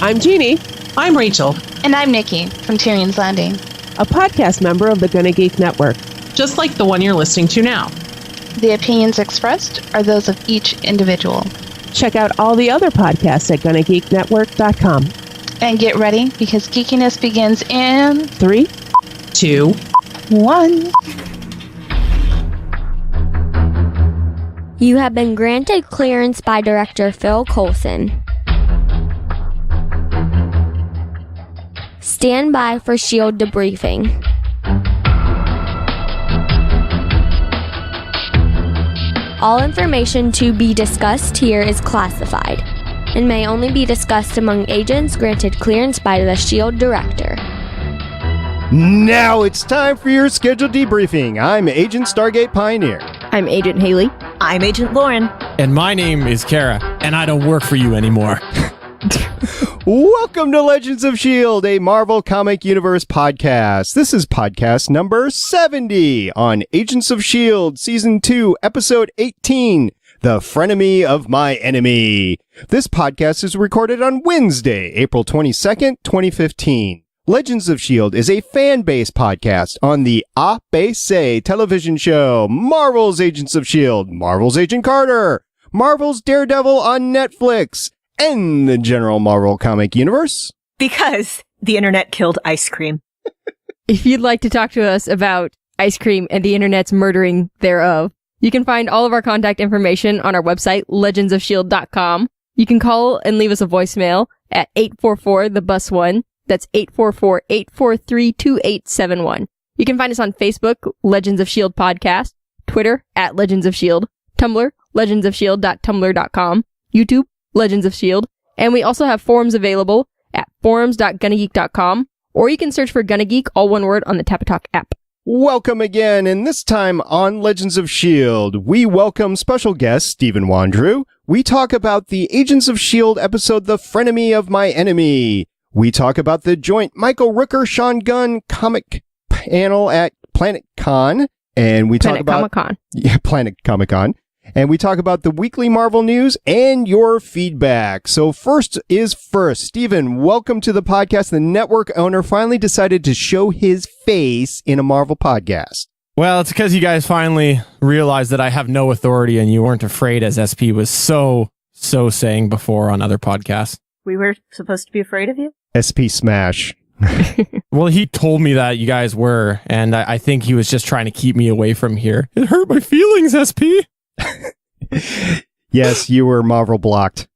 I'm Jeannie. I'm Rachel. And I'm Nikki from Tyrion's Landing, a podcast member of the GonnaGeek Network. Just like the one you're listening to now. The opinions expressed are those of each individual. Check out all the other podcasts at GonnaGeekNetwork.com. And get ready, because geekiness begins in 3, 2, 1. You have been granted clearance by Director Phil Coulson. Stand by for S.H.I.E.L.D. debriefing. All information to be discussed here is classified and may only be discussed among agents granted clearance by the S.H.I.E.L.D. Director. Now it's time for your scheduled debriefing. I'm Agent Stargate Pioneer. I'm Agent Haley. I'm Agent Lauren. And my name is Kara, and I don't work for you anymore. Welcome to Legends of S.H.I.E.L.D., a Marvel Comic Universe podcast. This is podcast number 70 on Agents of S.H.I.E.L.D. Season 2, Episode 18, The Frenemy of My Enemy. This podcast is recorded on Wednesday, April 22nd, 2015. Legends of S.H.I.E.L.D. is a fan-based podcast on the ABC television show, Marvel's Agents of S.H.I.E.L.D., Marvel's Agent Carter, Marvel's Daredevil on Netflix, and the general Marvel comic universe. Because the internet killed ice cream. If you'd like to talk to us about ice cream and the internet's murdering thereof, you can find all of our contact information on our website, legendsofshield.com. You can call and leave us a voicemail at 844-THE-BUS-1. That's 844-843-2871. You can find us on Facebook, Legends of S.H.I.E.L.D. Podcast, Twitter, @Legends of S.H.I.E.L.D., Tumblr, legendsofshield.tumblr.com, YouTube, Legends of S.H.I.E.L.D., and we also have forums available at forums.gonnageek.com, or you can search for GonnaGeek, all one word, on the Tapatalk app. Welcome again, and this time on Legends of S.H.I.E.L.D., we welcome special guest Stephen Jondrew. We talk about the Agents of S.H.I.E.L.D. episode, The Frenemy of My Enemy. We talk about the joint Michael Rooker-Sean Gunn comic panel at PlanetCon, and we talk about Planet Comic-Con, and we talk about the weekly Marvel news and your feedback. So first is first. Stephen, welcome to the podcast. The network owner finally decided to show his face in a Marvel podcast. Well, it's because you guys finally realized that I have no authority and you weren't afraid, as SP was so saying before on other podcasts. We were supposed to be afraid of you? SP Smash. Well, he told me that you guys were, and I think he was just trying to keep me away from here. It hurt my feelings, SP. Yes, you were Marvel blocked.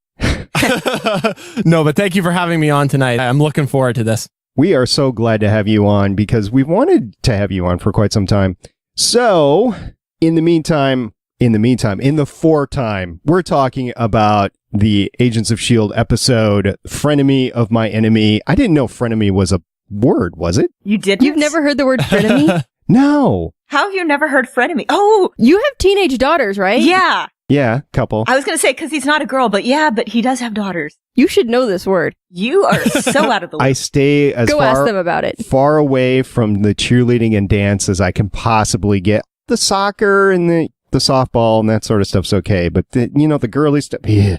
No, but thank you for having me on tonight. I'm looking forward to this. We are so glad to have you on because we've wanted to have you on for quite some time. So, in the foretime, we're talking about the Agents of S.H.I.E.L.D. episode, Frenemy of My Enemy. I didn't know frenemy was a word, was it? You didn't? You've never heard the word frenemy? No. How have you never heard frenemy? Oh! You have teenage daughters, right? Yeah. Yeah, couple. I was going to say, because he's not a girl, but he does have daughters. You should know this word. You are so out of the loop. I stay as ask them about it. Far away from the cheerleading and dance as I can possibly get. The soccer and the softball and that sort of stuff's okay, but the girly stuff, yeah.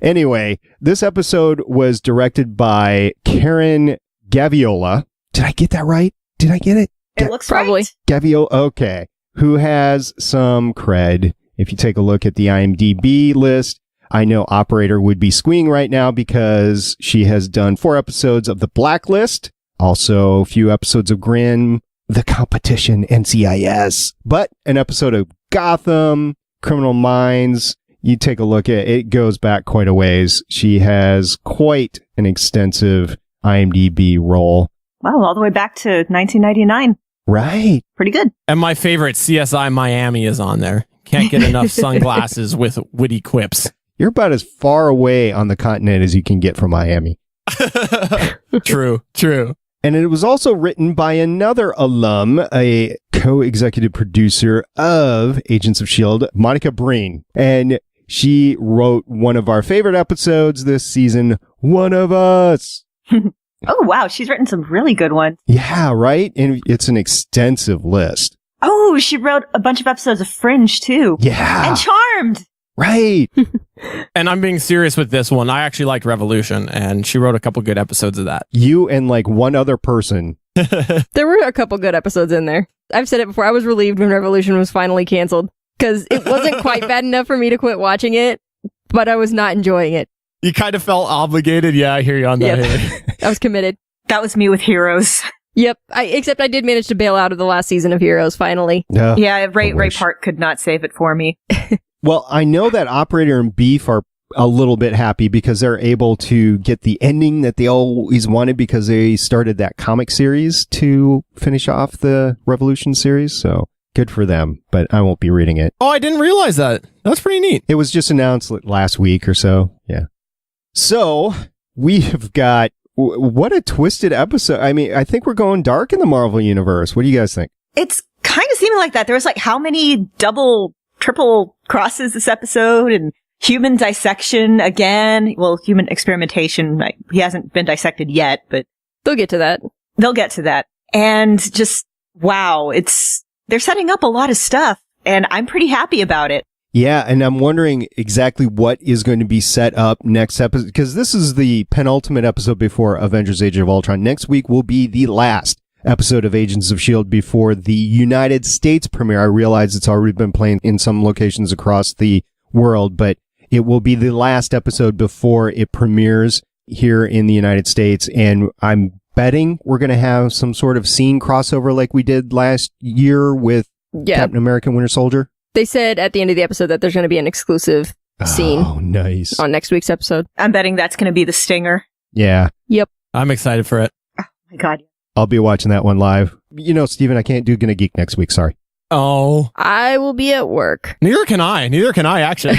Anyway, this episode was directed by Karen Gaviola. Did I get that right? Did I get it? It looks probably right. Gaviola, okay. Who has some cred. If you take a look at the IMDb list, I know Operator would be squeeing right now because she has done 4 episodes of The Blacklist, also a few episodes of Grimm, The Competition, NCIS, but an episode of Gotham, Criminal Minds. You take a look at it, it goes back quite a ways. She has quite an extensive IMDb role. Wow, all the way back to 1999. Right. Pretty good. And my favorite, CSI Miami, is on there. Can't get enough sunglasses with witty quips. You're about as far away on the continent as you can get from Miami. True. And it was also written by another alum, a co-executive producer of Agents of S.H.I.E.L.D., Monica Breen. And she wrote one of our favorite episodes this season, One of Us. Oh, wow. She's written some really good ones. Yeah, right? And it's an extensive list. Oh, she wrote a bunch of episodes of Fringe, too. Yeah. And Charmed. Right. And I'm being serious with this one. I actually liked Revolution, and she wrote a couple good episodes of that. You and like one other person. There were a couple good episodes in there. I've said it before. I was relieved when Revolution was finally canceled because it wasn't quite bad enough for me to quit watching it, but I was not enjoying it. You kind of felt obligated. Yeah, I hear you on that. Yep. I was committed. That was me with Heroes. Yep. Except I did manage to bail out of the last season of Heroes finally. Yeah, Ray Park could not save it for me. Well, I know that Operator and Beef are a little bit happy because they're able to get the ending that they always wanted because they started that comic series to finish off the Revolution series. So good for them, but I won't be reading it. Oh, I didn't realize that. That's pretty neat. It was just announced last week or so. Yeah. So we have got, what a twisted episode. I mean, I think we're going dark in the Marvel Universe. What do you guys think? It's kind of seeming like that. There was like how many triple crosses this episode, and human dissection again. Well, human experimentation. He hasn't been dissected yet, but they'll get to that. They'll get to that. And just, wow, they're setting up a lot of stuff, and I'm pretty happy about it. Yeah, and I'm wondering exactly what is going to be set up next episode, because this is the penultimate episode before Avengers Age of Ultron. Next week will be the last episode of Agents of S.H.I.E.L.D. before the United States premiere. I realize it's already been playing in some locations across the world, but it will be the last episode before it premieres here in the United States, and I'm betting we're going to have some sort of scene crossover like we did last year with Captain America Winter Soldier. They said at the end of the episode that there's going to be an exclusive scene. Oh, nice. On next week's episode. I'm betting that's going to be the stinger. Yeah. Yep. I'm excited for it. Oh, my God. I'll be watching that one live. You know, Stephen, I can't do GonnaGeek next week. Sorry. Oh. I will be at work. Neither can I, actually.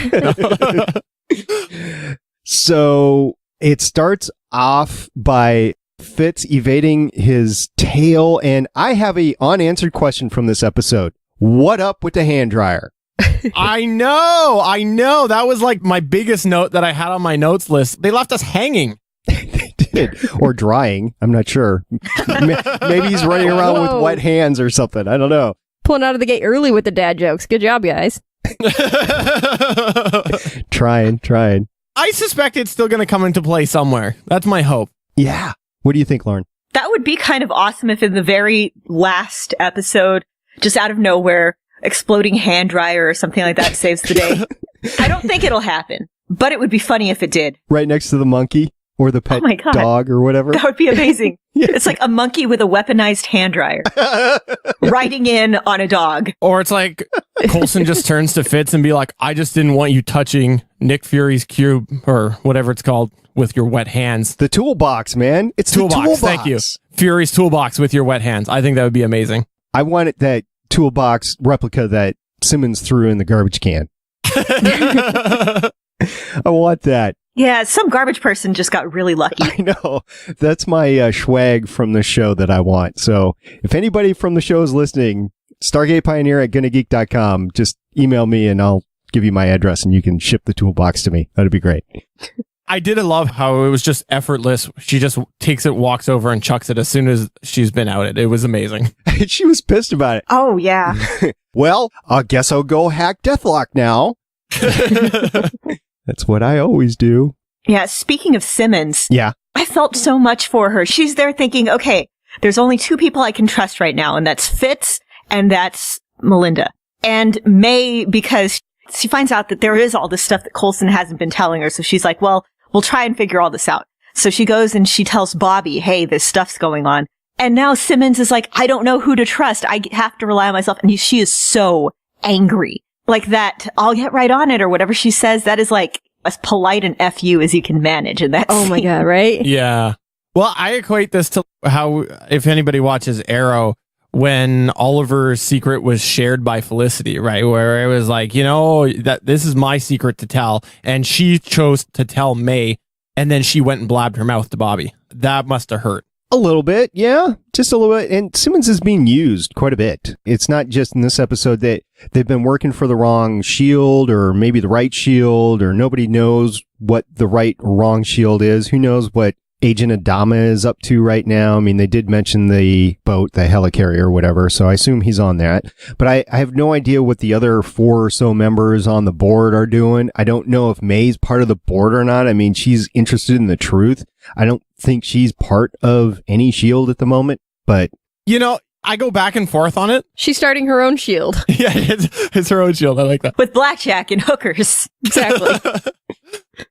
So it starts off by Fitz evading his tail, and I have a unanswered question from this episode. What up with the hand dryer? I know. That was like my biggest note that I had on my notes list. They left us hanging. They did. Or drying. I'm not sure. Maybe he's running around with wet hands or something. I don't know. Pulling out of the gate early with the dad jokes. Good job, guys. Trying. I suspect it's still going to come into play somewhere. That's my hope. Yeah. What do you think, Lauren? That would be kind of awesome if in the very last episode, just out of nowhere, exploding hand dryer or something like that saves the day. I don't think it'll happen, but it would be funny if it did. Right next to the monkey or the pet dog or whatever. That would be amazing. Yeah. It's like a monkey with a weaponized hand dryer riding in on a dog. Or it's like Coulson just turns to Fitz and be like, I just didn't want you touching Nick Fury's cube or whatever it's called with your wet hands. The toolbox, man. It's toolbox. The toolbox. Thank you. Fury's toolbox with your wet hands. I think that would be amazing. I wanted that toolbox replica that Simmons threw in the garbage can. I want that. Yeah, some garbage person just got really lucky. I know. That's my swag from the show that I want. So if anybody from the show is listening, StargatePioneer@GonnaGeek.com, just email me and I'll give you my address and you can ship the toolbox to me. That'd be great. I did love how it was just effortless. She just takes it, walks over, and chucks it as soon as she's been outed. It was amazing. She was pissed about it. Oh, yeah. Well, I guess I'll go hack Deathlock now. That's what I always do. Yeah, speaking of Simmons. Yeah. I felt so much for her. She's there thinking, okay, there's only two people I can trust right now, and that's Fitz and that's Melinda. And May, because she finds out that there is all this stuff that Coulson hasn't been telling her, so she's like, well, we'll try and figure all this out. So she goes and she tells Bobby, hey, this stuff's going on. And now Simmons is like, I don't know who to trust. I have to rely on myself. And she is so angry. Like that, I'll get right on it or whatever she says. That is like as polite an FU as you can manage. And that's, oh my God, right? Yeah. Well, I equate this to how, if anybody watches Arrow, when Oliver's secret was shared by Felicity, right? Where it was like, you know, that this is my secret to tell. And she chose to tell May. And then she went and blabbed her mouth to Bobby. That must have hurt. A little bit, yeah, just a little bit. And Simmons is being used quite a bit. It's not just in this episode that they've been working for the wrong S.H.I.E.L.D. or maybe the right S.H.I.E.L.D. or nobody knows what the right or wrong S.H.I.E.L.D. is. Who knows what Agent Adama is up to right now. I mean, they did mention the boat, the helicarrier or whatever, so I assume he's on that. But I have no idea what the other 4 or so members on the board are doing. I don't know if May's part of the board or not. I mean, she's interested in the truth. I don't think she's part of any S.H.I.E.L.D. at the moment, but... You know, I go back and forth on it. She's starting her own S.H.I.E.L.D. Yeah, it's her own S.H.I.E.L.D. I like that. With blackjack and hookers. Exactly.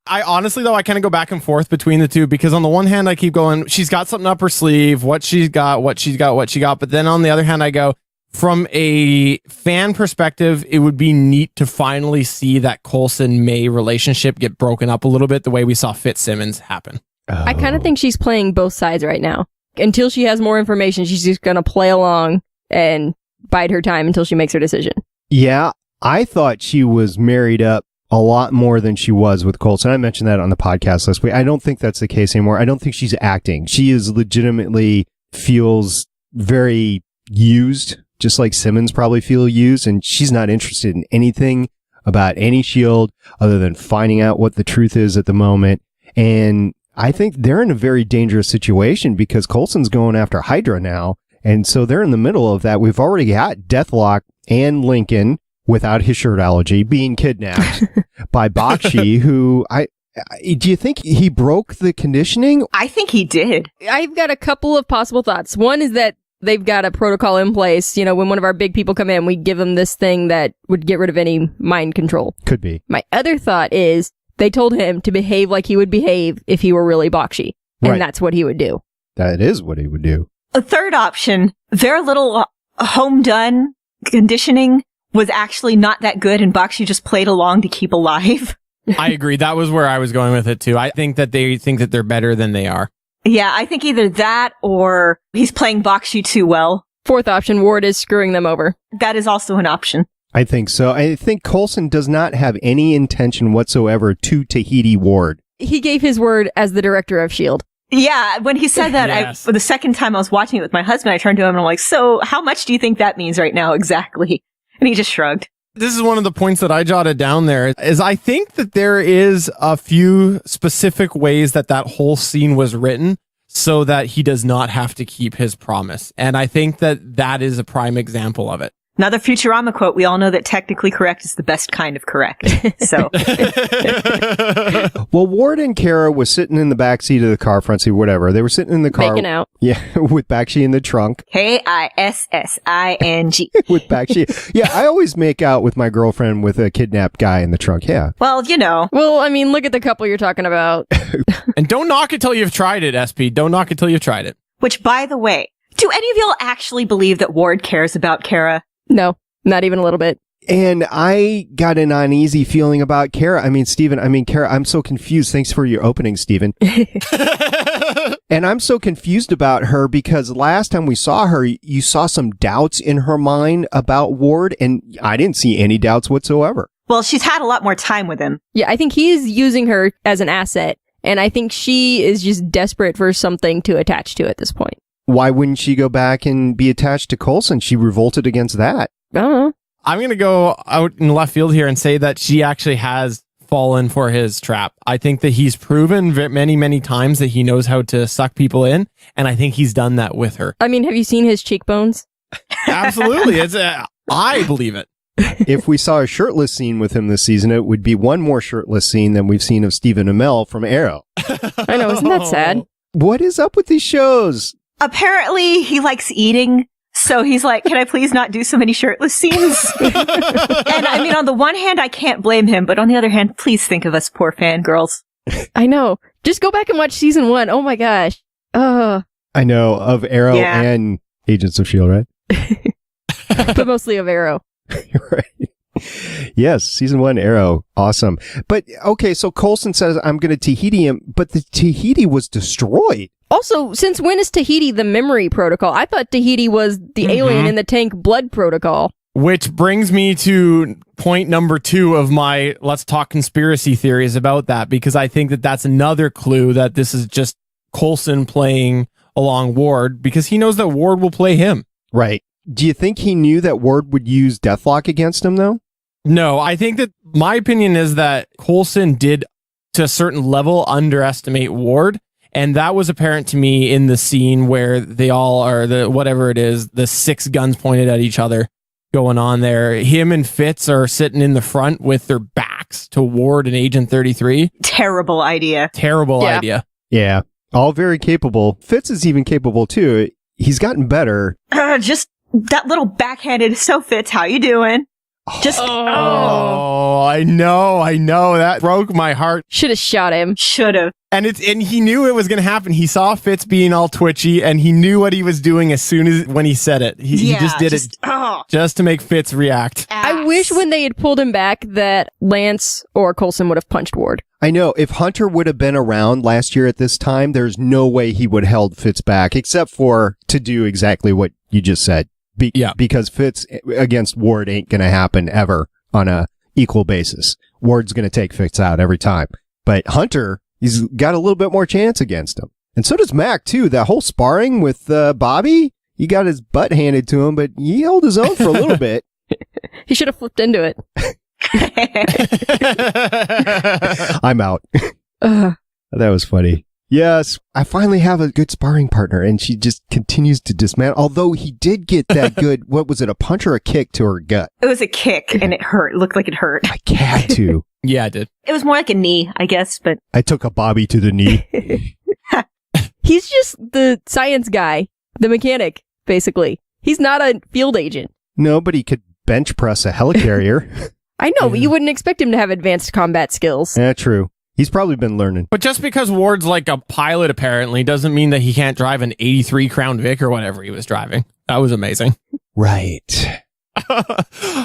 I honestly, though, I kind of go back and forth between the two because on the one hand, I keep going, she's got something up her sleeve, what she got. But then on the other hand, I go, from a fan perspective, it would be neat to finally see that Coulson-May relationship get broken up a little bit the way we saw Fitzsimmons happen. Oh. I kind of think she's playing both sides right now. Until she has more information, she's just going to play along and bide her time until she makes her decision. Yeah, I thought she was married up a lot more than she was with Coulson. I mentioned that on the podcast last week. I don't think that's the case anymore. I don't think she's acting. She is legitimately feels very used, just like Simmons probably feel used, and she's not interested in anything about any S.H.I.E.L.D. other than finding out what the truth is at the moment. And I think they're in a very dangerous situation because Coulson's going after Hydra now. And so they're in the middle of that. We've already got Deathlock and Lincoln, without his shirt allergy, being kidnapped by Bakshi, who do you think he broke the conditioning? I think he did. I've got a couple of possible thoughts. One is that they've got a protocol in place. You know, when one of our big people come in, we give them this thing that would get rid of any mind control. Could be. My other thought is they told him to behave like he would behave if he were really Bakshi. And Right. That's what he would do. That is what he would do. A third option, their little home done conditioning was actually not that good and Bakshi just played along to keep alive. I agree. That was where I was going with it too. I think that they think that they're better than they are. Yeah, I think either that or he's playing Bakshi too well. Fourth option, Ward is screwing them over. That is also an option. I think so. I think Coulson does not have any intention whatsoever to Tahiti Ward. He gave his word as the director of S.H.I.E.L.D. Yeah, when he said that, Yes. for the second time I was watching it with my husband, I turned to him and I'm like, so how much do you think that means right now exactly? And he just shrugged. This is one of the points that I jotted down there is I think that there is a few specific ways that whole scene was written so that he does not have to keep his promise. And I think that is a prime example of it. Another Futurama quote, we all know that technically correct is the best kind of correct. So, Well, Ward and Kara was sitting in the back seat of the car, front seat, whatever. They were sitting in the car. Making out. Yeah, with Bakshi in the trunk. K-I-S-S-I-N-G. With Bakshi. Yeah, I always make out with my girlfriend with a kidnapped guy in the trunk. Yeah. Well, you know. Well, I mean, look at the couple you're talking about. And don't knock it till you've tried it, SP. Don't knock it till you've tried it. Which, by the way, do any of y'all actually believe that Ward cares about Kara? No, not even a little bit. And I got an uneasy feeling about Kara. Kara, I'm so confused. Thanks for your opening, Stephen. And I'm so confused about her because last time we saw her, you saw some doubts in her mind about Ward, and I didn't see any doubts whatsoever. Well, she's had a lot more time with him. Yeah, I think he's using her as an asset, and I think she is just desperate for something to attach to at this point. Why wouldn't she go back and be attached to Coulson? She revolted against that. I don't know. I'm going to go out in left field here and say that she actually has fallen for his trap. I think that he's proven many, many times that he knows how to suck people in, and I think he's done that with her. I mean, have you seen his cheekbones? Absolutely. I believe it. If we saw a shirtless scene with him this season, it would be one more shirtless scene than we've seen of Stephen Amell from Arrow. I know, isn't that sad? What is up with these shows? Apparently, he likes eating. So he's like, can I please not do so many shirtless scenes? And I mean, on the one hand, I can't blame him, but on the other hand, please think of us poor fangirls. I know. Just go back and watch season 1. Oh my gosh. I know, of Arrow Yeah. and Agents of S.H.I.E.L.D., right? But mostly of Arrow. Right. Yes, season 1 Arrow. Awesome. But, okay, so Coulson says, I'm going to Tahiti him, but the Tahiti was destroyed. Also, since when is Tahiti the memory protocol? I thought Tahiti was the alien in the tank blood protocol. Which brings me to point number 2 of my let's talk conspiracy theories about that, because I think that that's another clue that this is just Coulson playing along Ward, because he knows that Ward will play him. Right. Do you think he knew that Ward would use Deathlock against him, though? No, I think that my opinion is that Coulson did, to a certain level, underestimate Ward. And that was apparent to me in the scene where they all are whatever it is, the 6 guns pointed at each other going on there. Him and Fitz are sitting in the front with their backs toward an Agent 33. Terrible idea. Terrible idea. Yeah. All very capable. Fitz is even capable too. He's gotten better. Just that little backhanded, so Fitz, how you doing? Just, I know. That broke my heart. Should have shot him. Should have. And he knew it was going to happen. He saw Fitz being all twitchy, and he knew what he was doing as soon as when he said it. He just did it just to make Fitz react. I wish when they had pulled him back that Lance or Coulson would have punched Ward. I know. If Hunter would have been around last year at this time, there's no way he would have held Fitz back, except for to do exactly what you just said. Because Fitz against Ward ain't going to happen ever on a equal basis. Ward's going to take Fitz out every time. But Hunter, he's got a little bit more chance against him. And so does Mac, too. That whole sparring with Bobby, he got his butt handed to him, but he held his own for a little bit. He should have flipped into it. I'm out. That was funny. Yes, I finally have a good sparring partner, and she just continues to dismantle. Although he did get that good, what was it, a punch or a kick to her gut? It was a kick, and it hurt. It looked like it hurt. I had to. Yeah, I did. It was more like a knee, I guess, but... I took a Bobby to the knee. He's just the science guy, the mechanic, basically. He's not a field agent. No, but he could bench press a helicarrier. I know, but you wouldn't expect him to have advanced combat skills. Yeah, true. He's probably been learning. But just because Ward's like a pilot, apparently, doesn't mean that he can't drive an 83 Crown Vic or whatever he was driving. That was amazing. Right.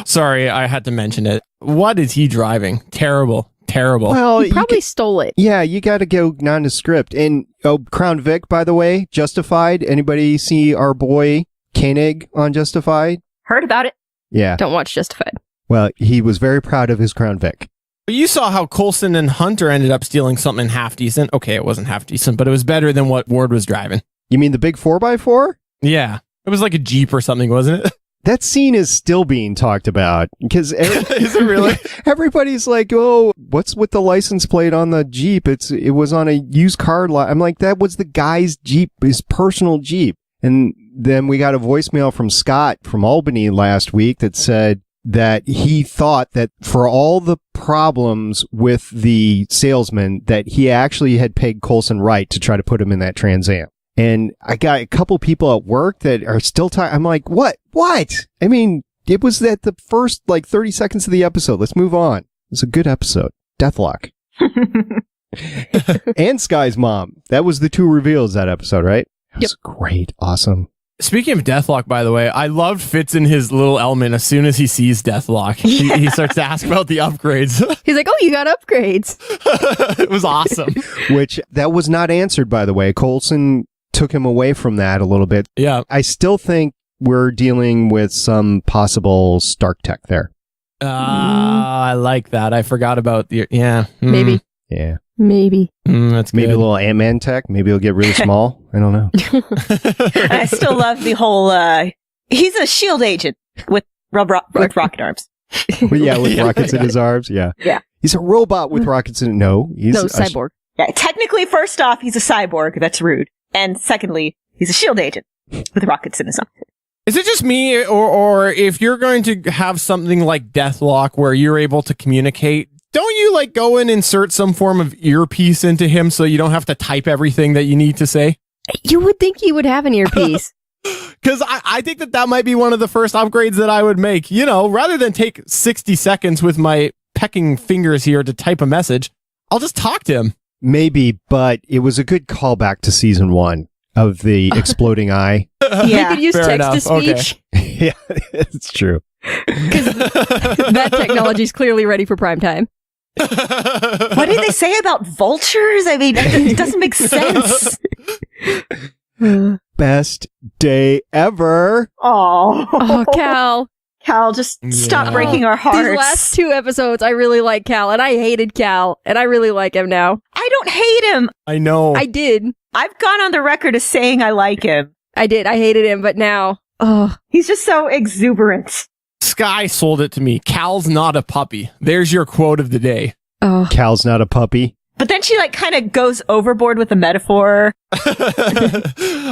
Sorry, I had to mention it. What is he driving? Terrible. Well, he probably stole it. Yeah, you got to go nondescript. And Crown Vic, by the way, Justified. Anybody see our boy Koenig on Justified? Heard about it. Yeah. Don't watch Justified. Well, he was very proud of his Crown Vic. But you saw how Coulson and Hunter ended up stealing something half decent. Okay, it wasn't half decent, but it was better than what Ward was driving. You mean the big 4x4? Yeah. It was like a Jeep or something, wasn't it? That scene is still being talked about because is it really? Everybody's like, "Oh, what's with the license plate on the Jeep? It was on a used car lot." I'm like, "That was the guy's Jeep, his personal Jeep." And then we got a voicemail from Scott from Albany last week that said that he thought that for all the problems with the salesman, that he actually had pegged Coulson right to try to put him in that Trans Am. And I got a couple people at work that are still talking. I'm like, what? I mean, it was at the first 30 seconds of the episode. Let's move on. It's a good episode. Deathlock. And Sky's mom. That was the 2 reveals that episode, right? That was great. Awesome. Speaking of Deathlock, by the way, I loved Fitz in his little element as soon as he sees Deathlock. He starts to ask about the upgrades. He's like, oh, you got upgrades. It was awesome. Which, that was not answered, by the way. Coulson took him away from that a little bit. Yeah. I still think we're dealing with some possible Stark tech there. I like that. I forgot about the... Yeah. Maybe. Yeah. Maybe. That's good. Maybe a little Ant-Man tech. Maybe he'll get really small. I don't know. I still love the whole, he's a S.H.I.E.L.D. agent with rocket arms. Yeah, with rockets in his arms. Yeah. Yeah. He's a robot with rockets in it. No, he's a cyborg. Yeah, technically, first off, he's a cyborg. That's rude. And secondly, he's a S.H.I.E.L.D. agent with rockets in his arms. Is it just me, or if you're going to have something like Deathlock where you're able to communicate, don't you go and insert some form of earpiece into him so you don't have to type everything that you need to say? You would think he would have an earpiece. Because I think that might be one of the first upgrades that I would make. You know, rather than take 60 seconds with my pecking fingers here to type a message, I'll just talk to him. Maybe, but it was a good callback to season 1 of the exploding eye. Yeah. You could use text-to-speech. Okay. Yeah, it's true. Because that technology is clearly ready for prime time. What did they say about vultures? I mean, it doesn't make sense. Best day ever. Oh, Cal. Cal, just stop breaking our hearts. These last 2 episodes, I really like Cal, and I hated Cal, and I really like him now. I don't hate him. I know. I did. I've gone on the record as saying I like him. I did. I hated him, but now, he's just so exuberant. Sky sold it to me. Cal's not a puppy. There's your quote of the day. Oh. Cal's not a puppy. But then she kind of goes overboard with the metaphor.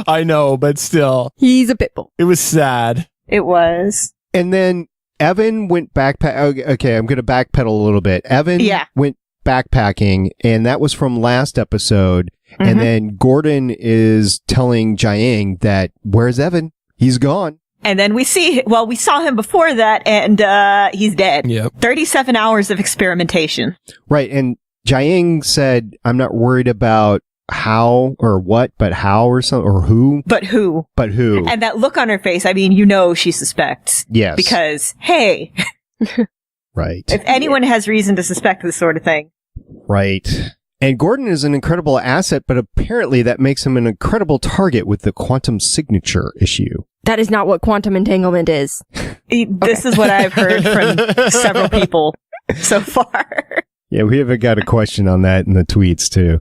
I know, but still. He's a pitbull. It was sad. It was. And then Evan went backpack. Okay, I'm going to backpedal a little bit. Evan went backpacking, and that was from last episode. Mm-hmm. And then Gordon is telling Jiang that, where's Evan? He's gone. And then we saw him before that, and he's dead. Yep. 37 hours of experimentation. Right, and Jiang said, I'm not worried about how or what, but how or something, or who. But who. And that look on her face, I mean, she suspects. Yes. Because, hey. Right. If anyone has reason to suspect this sort of thing. Right. And Gordon is an incredible asset, but apparently that makes him an incredible target with the quantum signature issue. That is not what quantum entanglement is. This is what I've heard from several people so far. Yeah, we have got a question on that in the tweets, too.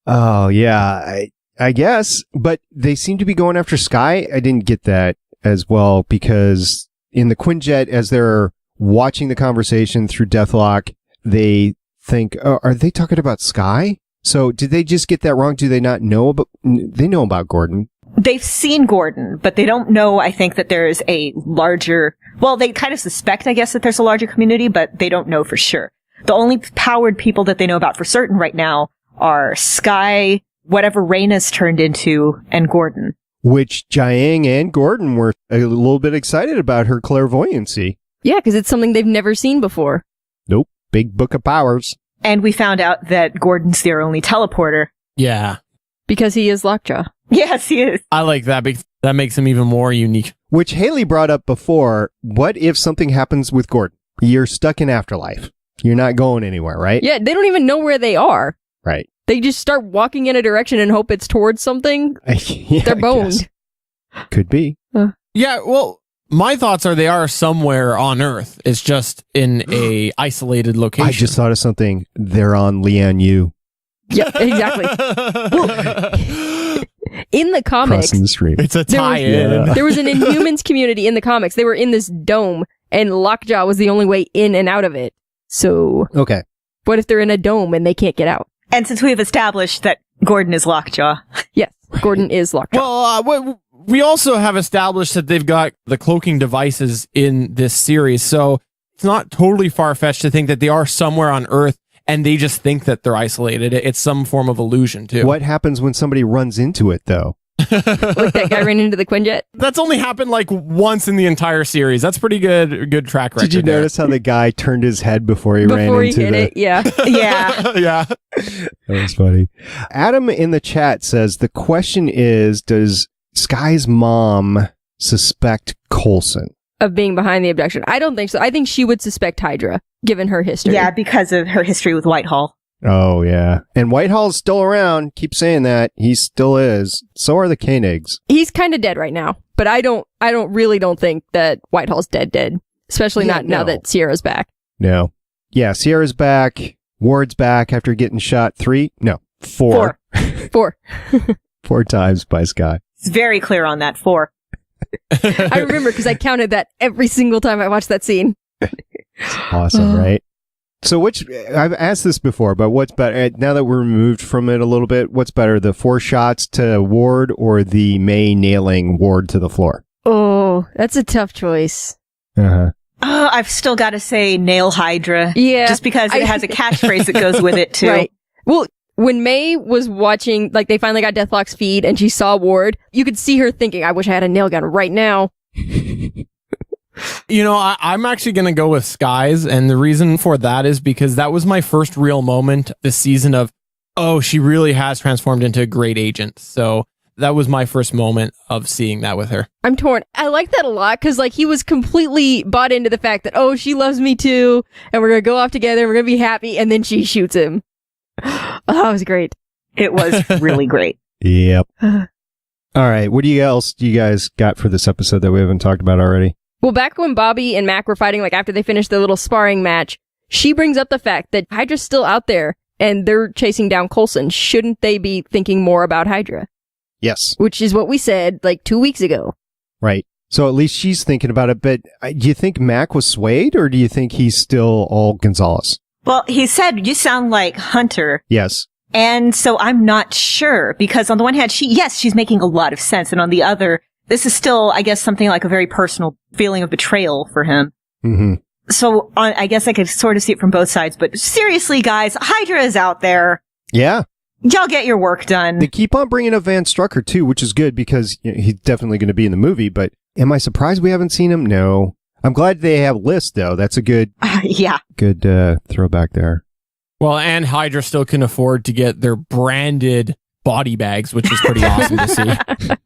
Oh, yeah, I guess. But they seem to be going after Skye. I didn't get that as well, because in the Quinjet, as they're watching the conversation through Deathlock, they think, oh, are they talking about Skye? So did they just get that wrong? Do they not know about... They know about Gordon. They've seen Gordon, but they don't know, I think, that there is a larger... Well, they kind of suspect, I guess, that there's a larger community, but they don't know for sure. The only powered people that they know about for certain right now are Skye, whatever Raina's turned into, and Gordon. Which Jiang and Gordon were a little bit excited about her clairvoyancy. Yeah, because it's something they've never seen before. Nope. Big book of powers. And we found out that Gordon's their only teleporter. Yeah. Because he is Lockjaw. Yes, he is. I like that because that makes him even more unique. Which Haley brought up before. What if something happens with Gordon? You're stuck in Afterlife. You're not going anywhere, right? Yeah, they don't even know where they are. Right. They just start walking in a direction and hope it's towards something. They're boned. Could be. Yeah, well, my thoughts are they are somewhere on Earth. It's just in a isolated location. I just thought of something. They're on Lian Yu. Yeah, exactly. In the comics, crossing the street. It's a tie-in. There was an Inhumans community in the comics. They were in this dome, and Lockjaw was the only way in and out of it. So, okay. What if they're in a dome and they can't get out? And since we have established that Gordon is Lockjaw. Yes, Gordon is Lockjaw. Well, we also have established that they've got the cloaking devices in this series, so it's not totally far-fetched to think that they are somewhere on Earth and they just think that they're isolated. It's some form of illusion, too. What happens when somebody runs into it, though? Like that guy ran into the Quinjet? That's only happened like once in the entire series. That's pretty good track record. Did you notice how the guy turned his head before he ran into hit it? Yeah. Yeah. That was funny. Adam in the chat says, the question is, does Skye's mom suspect Coulson? Of being behind the abduction? I don't think so. I think she would suspect Hydra, given her history. Yeah, because of her history with Whitehall. Oh, yeah. And Whitehall's still around. Keep saying that. He still is. So are the Koenigs. He's kind of dead right now, but I don't think that Whitehall's dead. Especially not now that Sierra's back. No. Yeah, Sierra's back. Ward's back after getting shot 4. 4 times by Skye. It's very clear on that 4. I remember because I counted that every single time I watched that scene. Awesome, right? So I've asked this before, but what's better, now that we're removed from it a little bit, what's better, the 4 shots to Ward or the May nailing Ward to the floor? Oh, that's a tough choice. Uh-huh. Oh, I've still got to say nail Hydra. Yeah. Just because it has a catchphrase that goes with it, too. Right. Well, when May was watching, like, they finally got Deathlock's feed and she saw Ward, you could see her thinking, I wish I had a nail gun right now. You know, I'm actually going to go with Skye's, and the reason for that is because that was my first real moment this season of, oh, she really has transformed into a great agent. So that was my first moment of seeing that with her. I'm torn. I like that a lot because, like, he was completely bought into the fact that, oh, she loves me too, and we're going to go off together, and we're going to be happy, and then she shoots him. Oh, that was great. It was really great. Yep. All right. What else do you guys got for this episode that we haven't talked about already? Well, back when Bobby and Mac were fighting, like after they finished the little sparring match, she brings up the fact that Hydra's still out there and they're chasing down Coulson. Shouldn't they be thinking more about Hydra? Yes. Which is what we said like 2 weeks ago. Right. So at least she's thinking about it. But do you think Mac was swayed or do you think he's still all Gonzalez? Well, he said, you sound like Hunter. Yes. And so I'm not sure, because on the one hand, she's making a lot of sense. And on the other, this is still, I guess, something like a very personal feeling of betrayal for him. Mm-hmm. So I guess I could sort of see it from both sides. But seriously, guys, Hydra is out there. Yeah. Y'all get your work done. They keep on bringing up Van Strucker, too, which is good because he's definitely going to be in the movie. But am I surprised we haven't seen him? No. I'm glad they have lists, though. That's a good throwback there. Well, and Hydra still can afford to get their branded body bags, which is pretty awesome to see.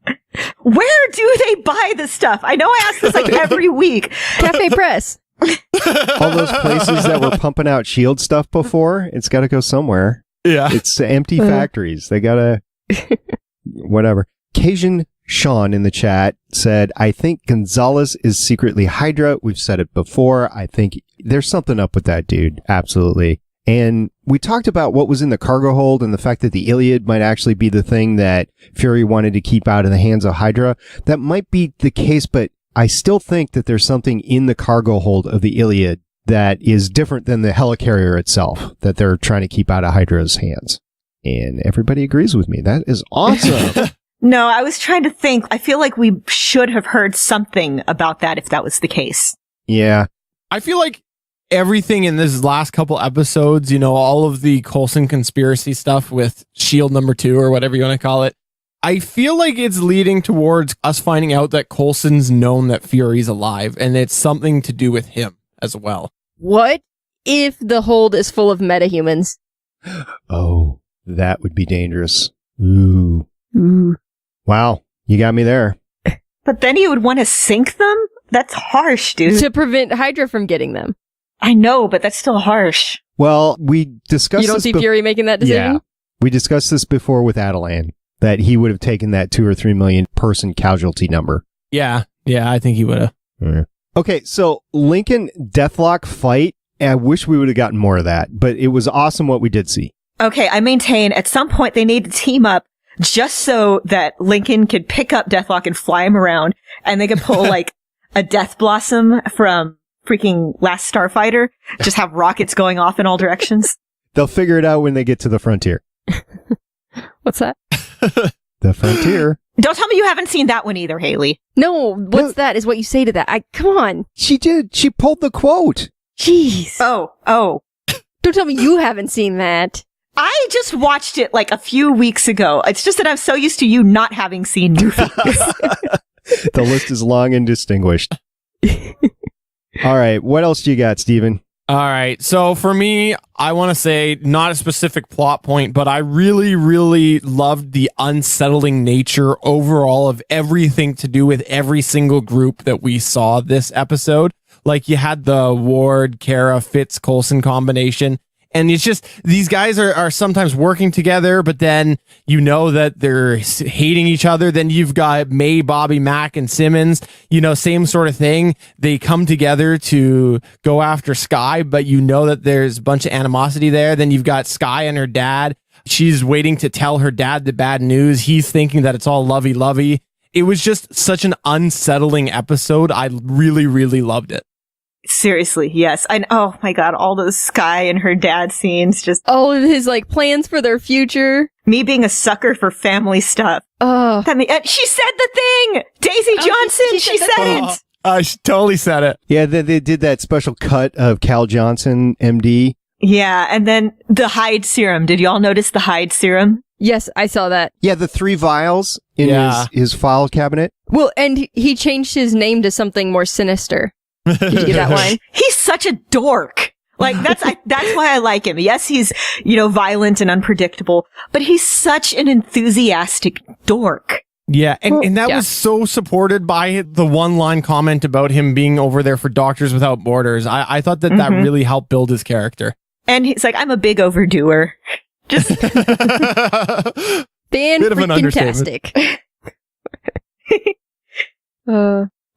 Where do they buy this stuff? I know I ask this like every week. Cafe Press. All those places that were pumping out S.H.I.E.L.D. stuff before, it's got to go somewhere. Yeah. It's empty factories. They got to... whatever. Cajun Sean in the chat said, I think Gonzalez is secretly Hydra. We've said it before. I think there's something up with that dude. Absolutely. And we talked about what was in the cargo hold and the fact that the Iliad might actually be the thing that Fury wanted to keep out of the hands of Hydra. That might be the case, but I still think that there's something in the cargo hold of the Iliad that is different than the helicarrier itself that they're trying to keep out of Hydra's hands. And everybody agrees with me. That is awesome. No, I was trying to think. I feel like we should have heard something about that if that was the case. Yeah. I feel like everything in this last couple episodes, all of the Coulson conspiracy stuff with S.H.I.E.L.D. number 2 or whatever you want to call it, I feel like it's leading towards us finding out that Coulson's known that Fury's alive, and it's something to do with him as well. What if the hold is full of metahumans? Oh, that would be dangerous. Ooh. Wow, you got me there. But then you would want to sink them? That's harsh, dude. To prevent Hydra from getting them. I know, but that's still harsh. Well, we discussed You don't this see Fury making that decision? Yeah. We discussed this before with Adelan, that he would have taken that 2 or 3 million person casualty number. Yeah, I think he would have. Yeah. Okay, so Lincoln Deathlock fight, I wish we would have gotten more of that, but it was awesome what we did see. Okay, I maintain at some point they need to team up just so that Lincoln could pick up Deathlock and fly him around, and they could pull like a Death Blossom from freaking Last Starfighter, just have rockets going off in all directions. They'll figure it out when they get to the frontier. What's that? The frontier. Don't tell me you haven't seen that one either, Haley. No, what's that is what you say to that. Come on. She did. She pulled the quote. Jeez. Oh. Don't tell me you haven't seen that. I just watched it like a few weeks ago. It's just that I'm so used to you not having seen movies. The list is long and distinguished. All right. What else do you got, Stephen? All right. So for me, I want to say not a specific plot point, but I really, really loved the unsettling nature overall of everything to do with every single group that we saw this episode. Like you had the Ward, Kara, Fitz, Coulson combination. And it's just, these guys are sometimes working together, but then that they're hating each other. Then you've got May, Bobby, Mac, and Simmons, same sort of thing. They come together to go after Skye, but that there's a bunch of animosity there. Then you've got Skye and her dad. She's waiting to tell her dad the bad news. He's thinking that it's all lovey-lovey. It was just such an unsettling episode. I really, really loved it. Seriously, yes. Oh my god, all those Skye and her dad scenes, just all of his plans for their future. Me being a sucker for family stuff. Oh, she said the thing. Daisy Johnson. She said it. She totally said it. Yeah, they did that special cut of Cal Johnson, MD. Yeah, and then the Hyde serum. Did y'all notice the Hyde serum? Yes, I saw that. Yeah, the 3 vials in his file cabinet. Well, and he changed his name to something more sinister. Did you get that line? He's such a dork. That's why I like him. Yes, he's, violent and unpredictable, but he's such an enthusiastic dork. Yeah, and that was so supported by the one-line comment about him being over there for Doctors Without Borders. I thought that really helped build his character. And he's like, I'm a big overdoer. Just fan-freaking-tastic.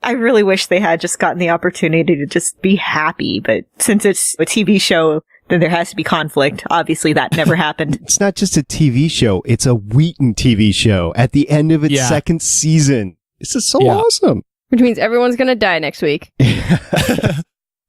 I really wish they had just gotten the opportunity to just be happy, but since it's a TV show, then there has to be conflict. Obviously, that never happened. It's not just a TV show. It's a Wheaton TV show at the end of its second season. This is so awesome. Which means everyone's going to die next week.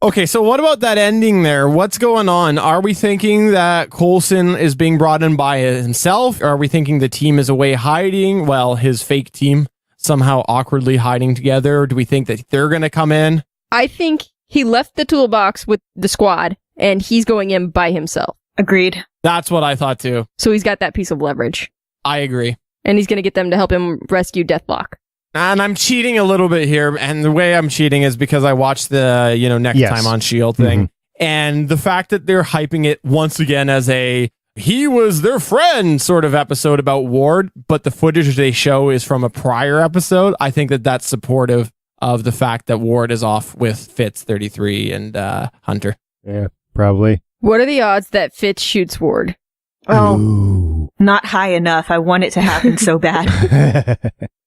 Okay, so what about that ending there? What's going on? Are we thinking that Coulson is being brought in by himself? Or are we thinking the team is away hiding? Well, his fake team somehow awkwardly hiding together? Or do we think that they're going to come in? I think he left the toolbox with the squad, and he's going in by himself. Agreed. That's what I thought too. So he's got that piece of leverage. I agree. And he's going to get them to help him rescue Deathlock. And I'm cheating a little bit here. And the way I'm cheating is because I watched the, next time on S.H.I.E.L.D. thing. And the fact that they're hyping it once again as he was their friend sort of episode about Ward, but the footage they show is from a prior episode. I think that that's supportive of the fact that Ward is off with Fitz 33 and Hunter. Yeah, probably. What are the odds that Fitz shoots Ward? Oh, not high enough. I want it to happen so bad.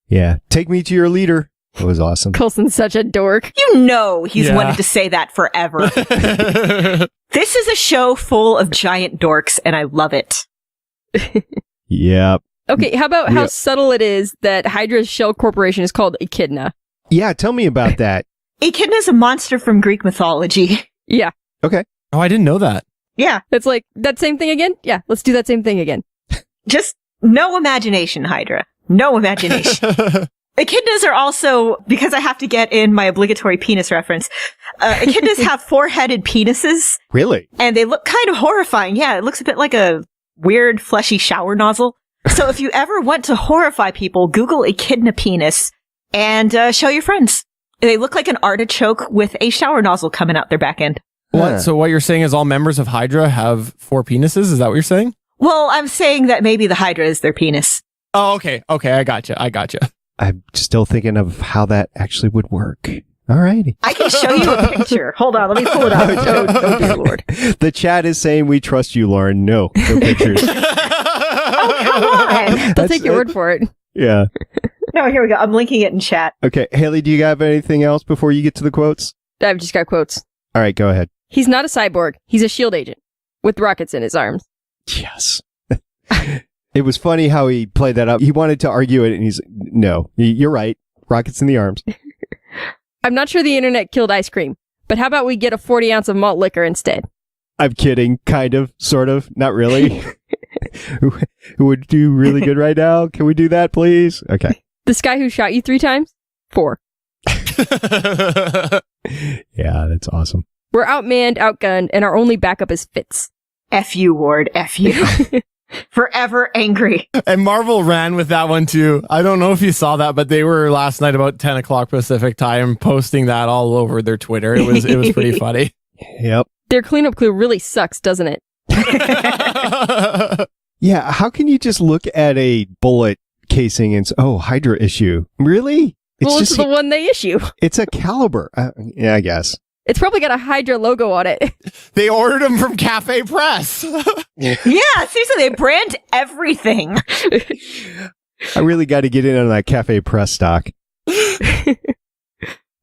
Yeah. Take me to your leader. That was awesome. Coulson's such a dork. You know he's wanted to say that forever. This is a show full of giant dorks, and I love it. Yep. Okay, how about how subtle it is that Hydra's shell corporation is called Echidna? Yeah, tell me about that. Echidna is a monster from Greek mythology. Yeah. Okay. Oh, I didn't know that. Yeah. It's like, that same thing again? Yeah, let's do that same thing again. Just no imagination, Hydra. No imagination. Echidnas are also, because I have to get in my obligatory penis reference, echidnas have four-headed penises. Really? And they look kind of horrifying. Yeah, it looks a bit like a weird, fleshy shower nozzle. So if you ever want to horrify people, Google echidna penis and show your friends. They look like an artichoke with a shower nozzle coming out their back end. What? So what you're saying is all members of Hydra have 4 penises? Is that what you're saying? Well, I'm saying that maybe the Hydra is their penis. Oh, okay. Okay, I gotcha. I'm still thinking of how that actually would work. All righty. I can show you a picture. Hold on, let me pull it up. Oh, dear Lord. The chat is saying we trust you, Lauren. No pictures. Oh, come on. They'll take your word for it. Yeah. No, here we go. I'm linking it in chat. Okay. Haley, do you have anything else before you get to the quotes? I've just got quotes. All right, go ahead. He's not a cyborg. He's a S.H.I.E.L.D. agent with rockets in his arms. Yes. It was funny how he played that up. He wanted to argue it, and he's, no, you're right. Rockets in the arms. I'm not sure the internet killed ice cream, but how about we get a 40 ounce of malt liquor instead? I'm kidding. Kind of. Sort of. Not really. Who would do really good right now? Can we do that, please? Okay. This guy who shot you 3 times? 4. Yeah, that's awesome. We're outmanned, outgunned, and our only backup is Fitz. F you, Ward. F you. Forever angry. And Marvel ran with that one too. I don't know if you saw that, but they were last night about 10 o'clock Pacific time posting that all over their Twitter. It was pretty funny. Yep. Their cleanup crew really sucks, doesn't it? Yeah, how can you just look at a bullet casing and say, oh, Hydra issue? Really? It's the one they issue. It's a caliber. Yeah, I guess. It's probably got a Hydra logo on it. They ordered them from Cafe Press. Yeah, seriously, they brand everything. I really got to get in on that Cafe Press stock. You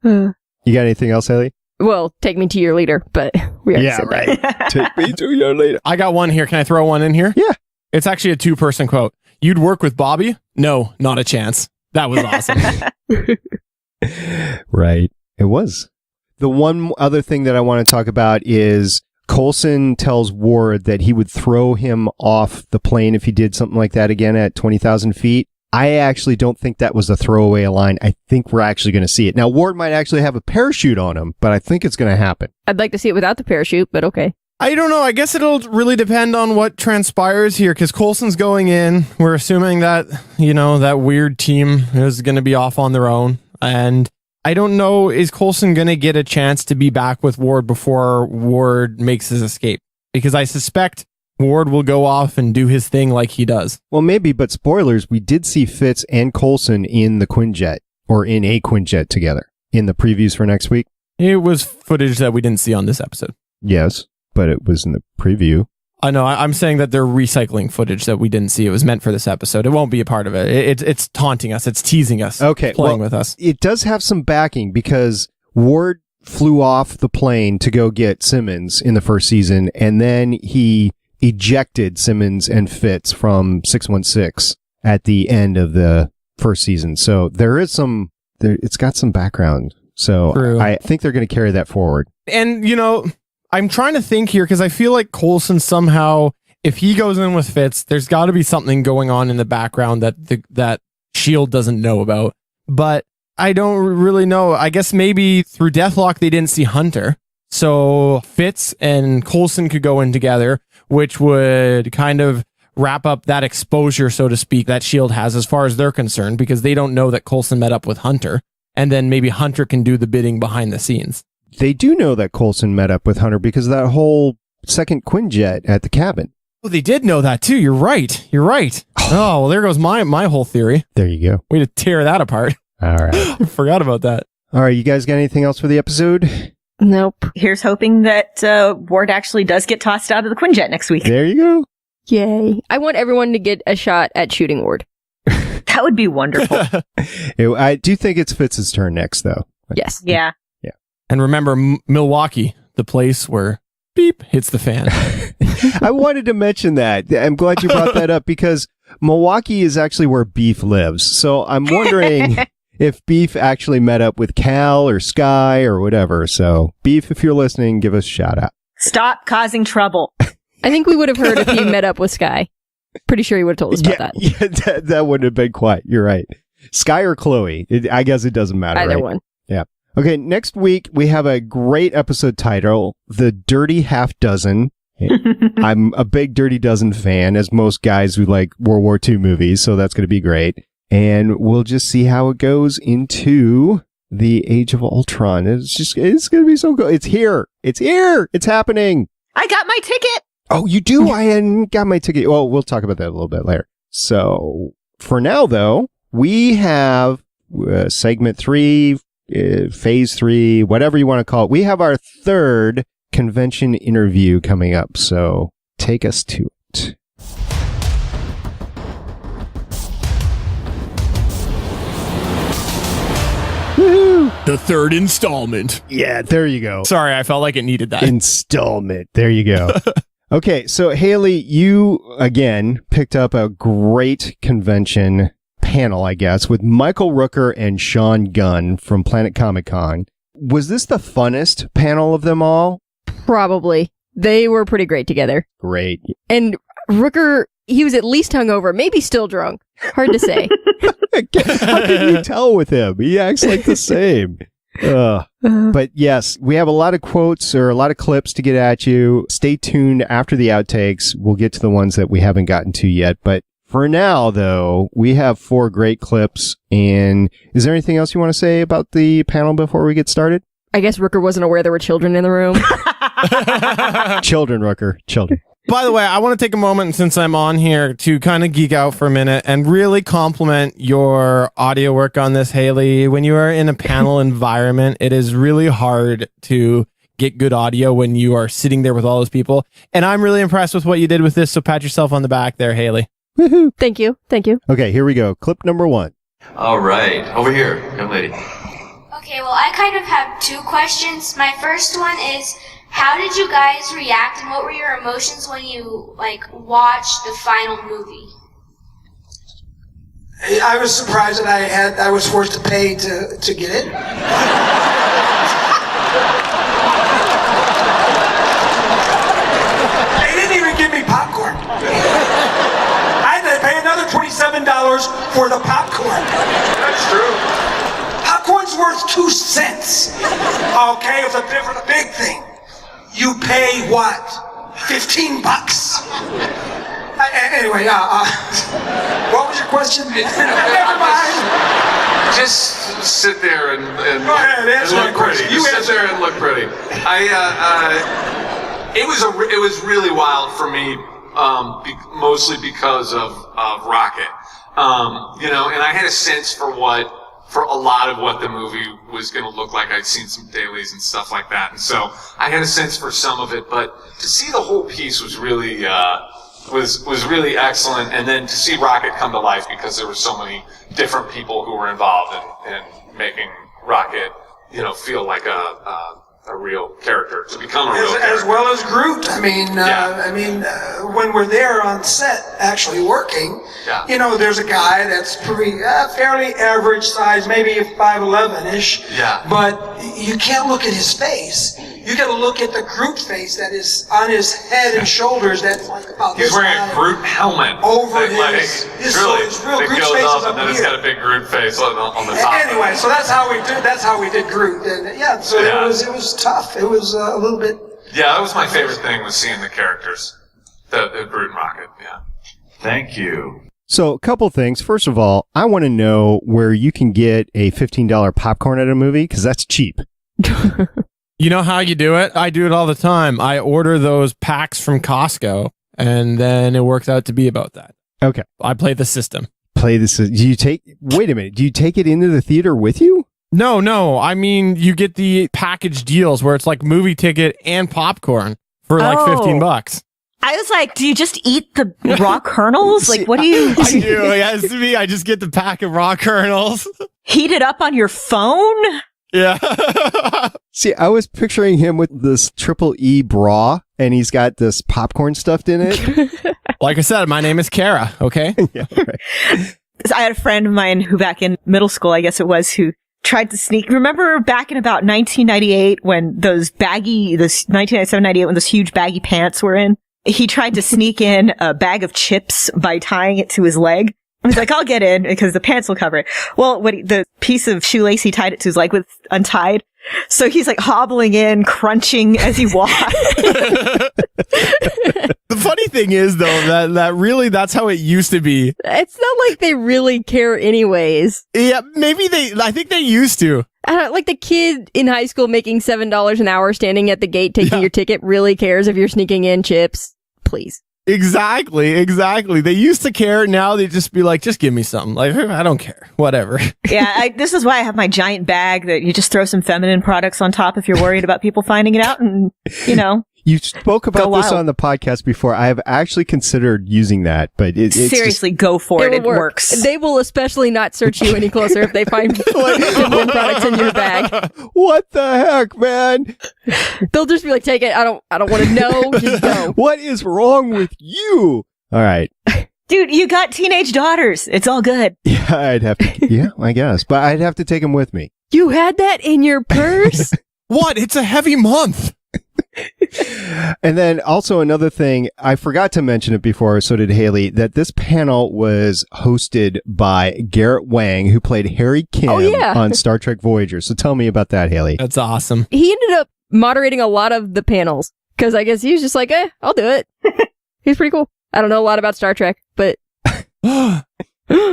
got anything else, Haley? Well, take me to your leader, but we already said right. that. Take me to your leader. I got one here. Can I throw one in here? Yeah. It's actually a 2-person quote. You'd work with Bobby? No, not a chance. That was awesome. Right. It was. The one other thing that I want to talk about is Coulson tells Ward that he would throw him off the plane if he did something like that again at 20,000 feet. I actually don't think that was a throwaway line. I think we're actually going to see it. Now, Ward might actually have a parachute on him, but I think it's going to happen. I'd like to see it without the parachute, but okay. I don't know. I guess it'll really depend on what transpires here, because Coulson's going in. We're assuming that, that weird team is going to be off on their own. And I don't know, is Coulson going to get a chance to be back with Ward before Ward makes his escape? Because I suspect Ward will go off and do his thing like he does. Well, maybe, but spoilers, we did see Fitz and Coulson in the Quinjet, or in a Quinjet together, in the previews for next week. It was footage that we didn't see on this episode. Yes, but it was in the preview. I know. I'm saying that they're recycling footage that we didn't see. It was meant for this episode. It won't be a part of it. It's taunting us. It's teasing us. Okay, it's playing with us. It does have some backing because Ward flew off the plane to go get Simmons in the first season, and then he ejected Simmons and Fitz from 616 at the end of the first season. So there is it's got some background So True. I think they're going to carry that forward. And, I'm trying to think here because I feel like Coulson somehow, if he goes in with Fitz, there's got to be something going on in the background that S.H.I.E.L.D. doesn't know about. But I don't really know. I guess maybe through Deathlock, they didn't see Hunter. So Fitz and Coulson could go in together, which would kind of wrap up that exposure, so to speak, that S.H.I.E.L.D. has as far as they're concerned, because they don't know that Coulson met up with Hunter. And then maybe Hunter can do the bidding behind the scenes. They do know that Coulson met up with Hunter because of that whole second Quinjet at the cabin. Oh, they did know that too. You're right. Oh, well, there goes my whole theory. There you go. Way to tear that apart. All right. I forgot about that. All right, you guys got anything else for the episode? Nope. Here's hoping that Ward actually does get tossed out of the Quinjet next week. There you go. Yay. I want everyone to get a shot at shooting Ward. That would be wonderful. I do think it's Fitz's turn next, though. Yes. Yeah. And remember, Milwaukee, the place where beep hits the fan. I wanted to mention that. I'm glad you brought that up because Milwaukee is actually where Beef lives. So I'm wondering if Beef actually met up with Cal or Sky or whatever. So Beef, if you're listening, give us a shout out. Stop causing trouble. I think we would have heard if he met up with Sky. Pretty sure he would have told us about that. Yeah, that wouldn't have been quiet. You're right. Sky or Chloe? I guess it doesn't matter. Either right? one. Yeah. Okay, next week we have a great episode title, The Dirty Half Dozen. I'm a big Dirty Dozen fan, as most guys who like World War II movies, so that's going to be great. And we'll just see how it goes into the Age of Ultron. It's going to be so good. It's here. It's happening. I got my ticket. Oh, you do? I hadn't got my ticket. Well, we'll talk about that a little bit later. So for now, though, we have segment 3, phase 3, whatever you want to call it. We have our third convention interview coming up. So take us to it. Woohoo! The third installment. Yeah, there you go. Sorry, I felt like it needed that. Installment. There you go. Okay, so Haley, you again picked up a great convention panel, I guess, with Michael Rooker and Sean Gunn from Planet ComicCon. Was this the funnest panel of them all? Probably. They were pretty great together. Great. And Rooker, he was at least hungover, maybe still drunk. Hard to say. How can you tell with him? He acts like the same. But yes, we have a lot of quotes or a lot of clips to get at you. Stay tuned after the outtakes. We'll get to the ones that we haven't gotten to yet. But for now, though, we have 4 great clips. And is there anything else you want to say about the panel before we get started? I guess Rooker wasn't aware there were children in the room. Children, Rooker. Children. By the way, I want to take a moment since I'm on here to kind of geek out for a minute and really compliment your audio work on this, Haley. When you are in a panel environment, it is really hard to get good audio when you are sitting there with all those people. And I'm really impressed with what you did with this. So pat yourself on the back there, Haley. Woohoo. Thank you. Thank you. Okay, here we go. Clip number 1. All right. Over here, young lady. Okay, well, I kind of have 2 questions. My first one is, how did you guys react and what were your emotions when you, watched the final movie? I was surprised that I was forced to pay to get it. They didn't even give me popcorn. I had to pay another $27 for the popcorn. That's true. Popcorn's worth 2 cents. Okay, it's a big thing. You pay what? $15? Anyway, what was your question? Never mind. Just sit there and Go ahead, answer look my question. pretty. Just sit there and look pretty. It was really wild for me, mostly because of Rocket. And I had a sense for a lot of what the movie was going to look like. I'd seen some dailies and stuff like that, and so I had a sense for some of it. But to see the whole piece was really was really excellent, and then to see Rocket come to life because there were so many different people who were involved in making Rocket, feel like a a real character, to become a real character. As well as Groot. When we're there on set actually working, there's a guy that's pretty fairly average size, maybe 5'11"-ish. Yeah. But you can't look at his face. You got to look at the Groot face that is on his head and shoulders. That's like about this. He's wearing a Groot helmet over his real Groot goes face up, is up and then here. it's got a big Groot face on the top. Anyway, so that's how we did Groot, and it was tough. It was a little bit. Yeah, that was my favorite thing, was seeing the characters, the Groot and Rocket. Yeah. Thank you. So, a couple things. First of all, I want to know where you can get a $15 popcorn at a movie, because that's cheap. You know how you do it? I do it all the time. I order those packs from Costco, and then it works out to be about that. Okay. I play the system. Wait a minute. Do you take it into the theater with you? No. I mean, you get the package deals where it's like movie ticket and popcorn for like $15. I was like, do you just eat the raw kernels? Like, what do you... I do. Yes, to me, I just get the pack of raw kernels. Heat it up on your phone? Yeah. See, I was picturing him with this triple E bra, and he's got this popcorn stuffed in it. Like I said, my name is Kara, okay? Yeah, right. I had a friend of mine who back in middle school, I guess it was, who tried to sneak. Remember back in about 1998 when those 1997-98 when those huge baggy pants were in? He tried to sneak in a bag of chips by tying it to his leg. He's like, I'll get in because the pants will cover it. Well, the piece of shoelace he tied it to his leg with untied. So he's like hobbling in, crunching as he walked. The funny thing is, though, that really, that's how it used to be. It's not like they really care anyways. Yeah, maybe I think they used to. Like the kid in high school making $7 an hour standing at the gate taking your ticket really cares if you're sneaking in chips. Please. Exactly. They used to care. Now they just be like, just give me something. Like, I don't care. Whatever. Yeah, this is why I have my giant bag that you just throw some feminine products on top if you're worried about people finding it out, and, You spoke about this on the podcast before. I have actually considered using that, but it's seriously, go for it. It works. They will especially not search you any closer if they find feminine products in your bag. What the heck, man? They'll just be like, take it. I don't want to know. Just go. What is wrong with you? All right. Dude, you got teenage daughters. It's all good. Yeah, I'd have to. Yeah, I guess. But I'd have to take them with me. You had that in your purse? What? It's a heavy month. And then also another thing, I forgot to mention it before, so did Haley, that this panel was hosted by Garrett Wang, who played Harry Kim on Star Trek Voyager. So tell me about that, Haley. That's awesome. He ended up moderating a lot of the panels, because I guess he was just like, I'll do it. He's pretty cool. I don't know a lot about Star Trek, but...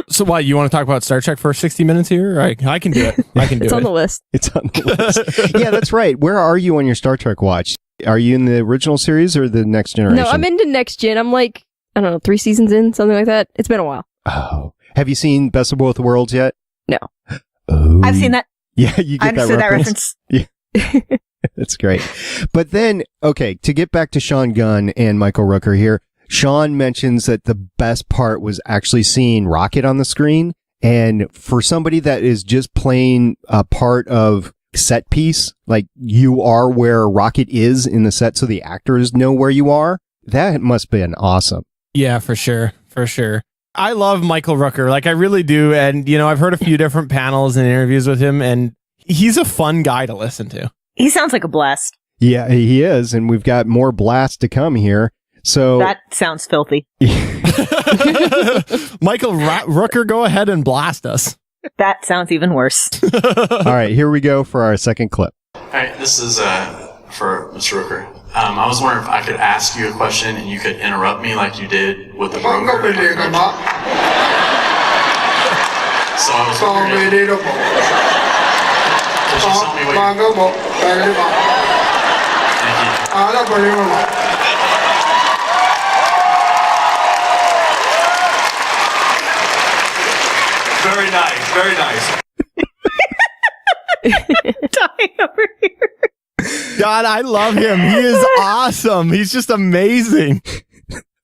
So what, you want to talk about Star Trek for 60 minutes here? I can do it. It's on the list. It's on the list. Yeah, that's right. Where are you on your Star Trek watch? Are you in the original series or the Next Generation? No, I'm into Next Gen. I'm like, I don't know, 3 seasons in, something like that. It's been a while. Oh. Have you seen Best of Both Worlds yet? No. Oh. I've seen that. Yeah, you get that reference. Yeah. That's great. But then, okay, to get back to Sean Gunn and Michael Rooker here, Sean mentions that the best part was actually seeing Rocket on the screen. And for somebody that is just playing a part of set piece, like you are where Rocket is in the set so the actors know where you are, that must have been awesome. Yeah, for sure. I love Michael Rooker. Like, I really do. And, I've heard a few different panels and interviews with him, and he's a fun guy to listen to. He sounds like a blast. Yeah, he is. And we've got more blasts to come here. So that sounds filthy. Michael Rooker, go ahead and blast us. That sounds even worse. All right, here we go for our second clip. All right, this is for Mr. Rooker. I was wondering if I could ask you a question and you could interrupt me like you did with the broker. So I was wondering, could you tell me what Thank you. Very nice. Dying over here. God, I love him. He is awesome. He's just amazing.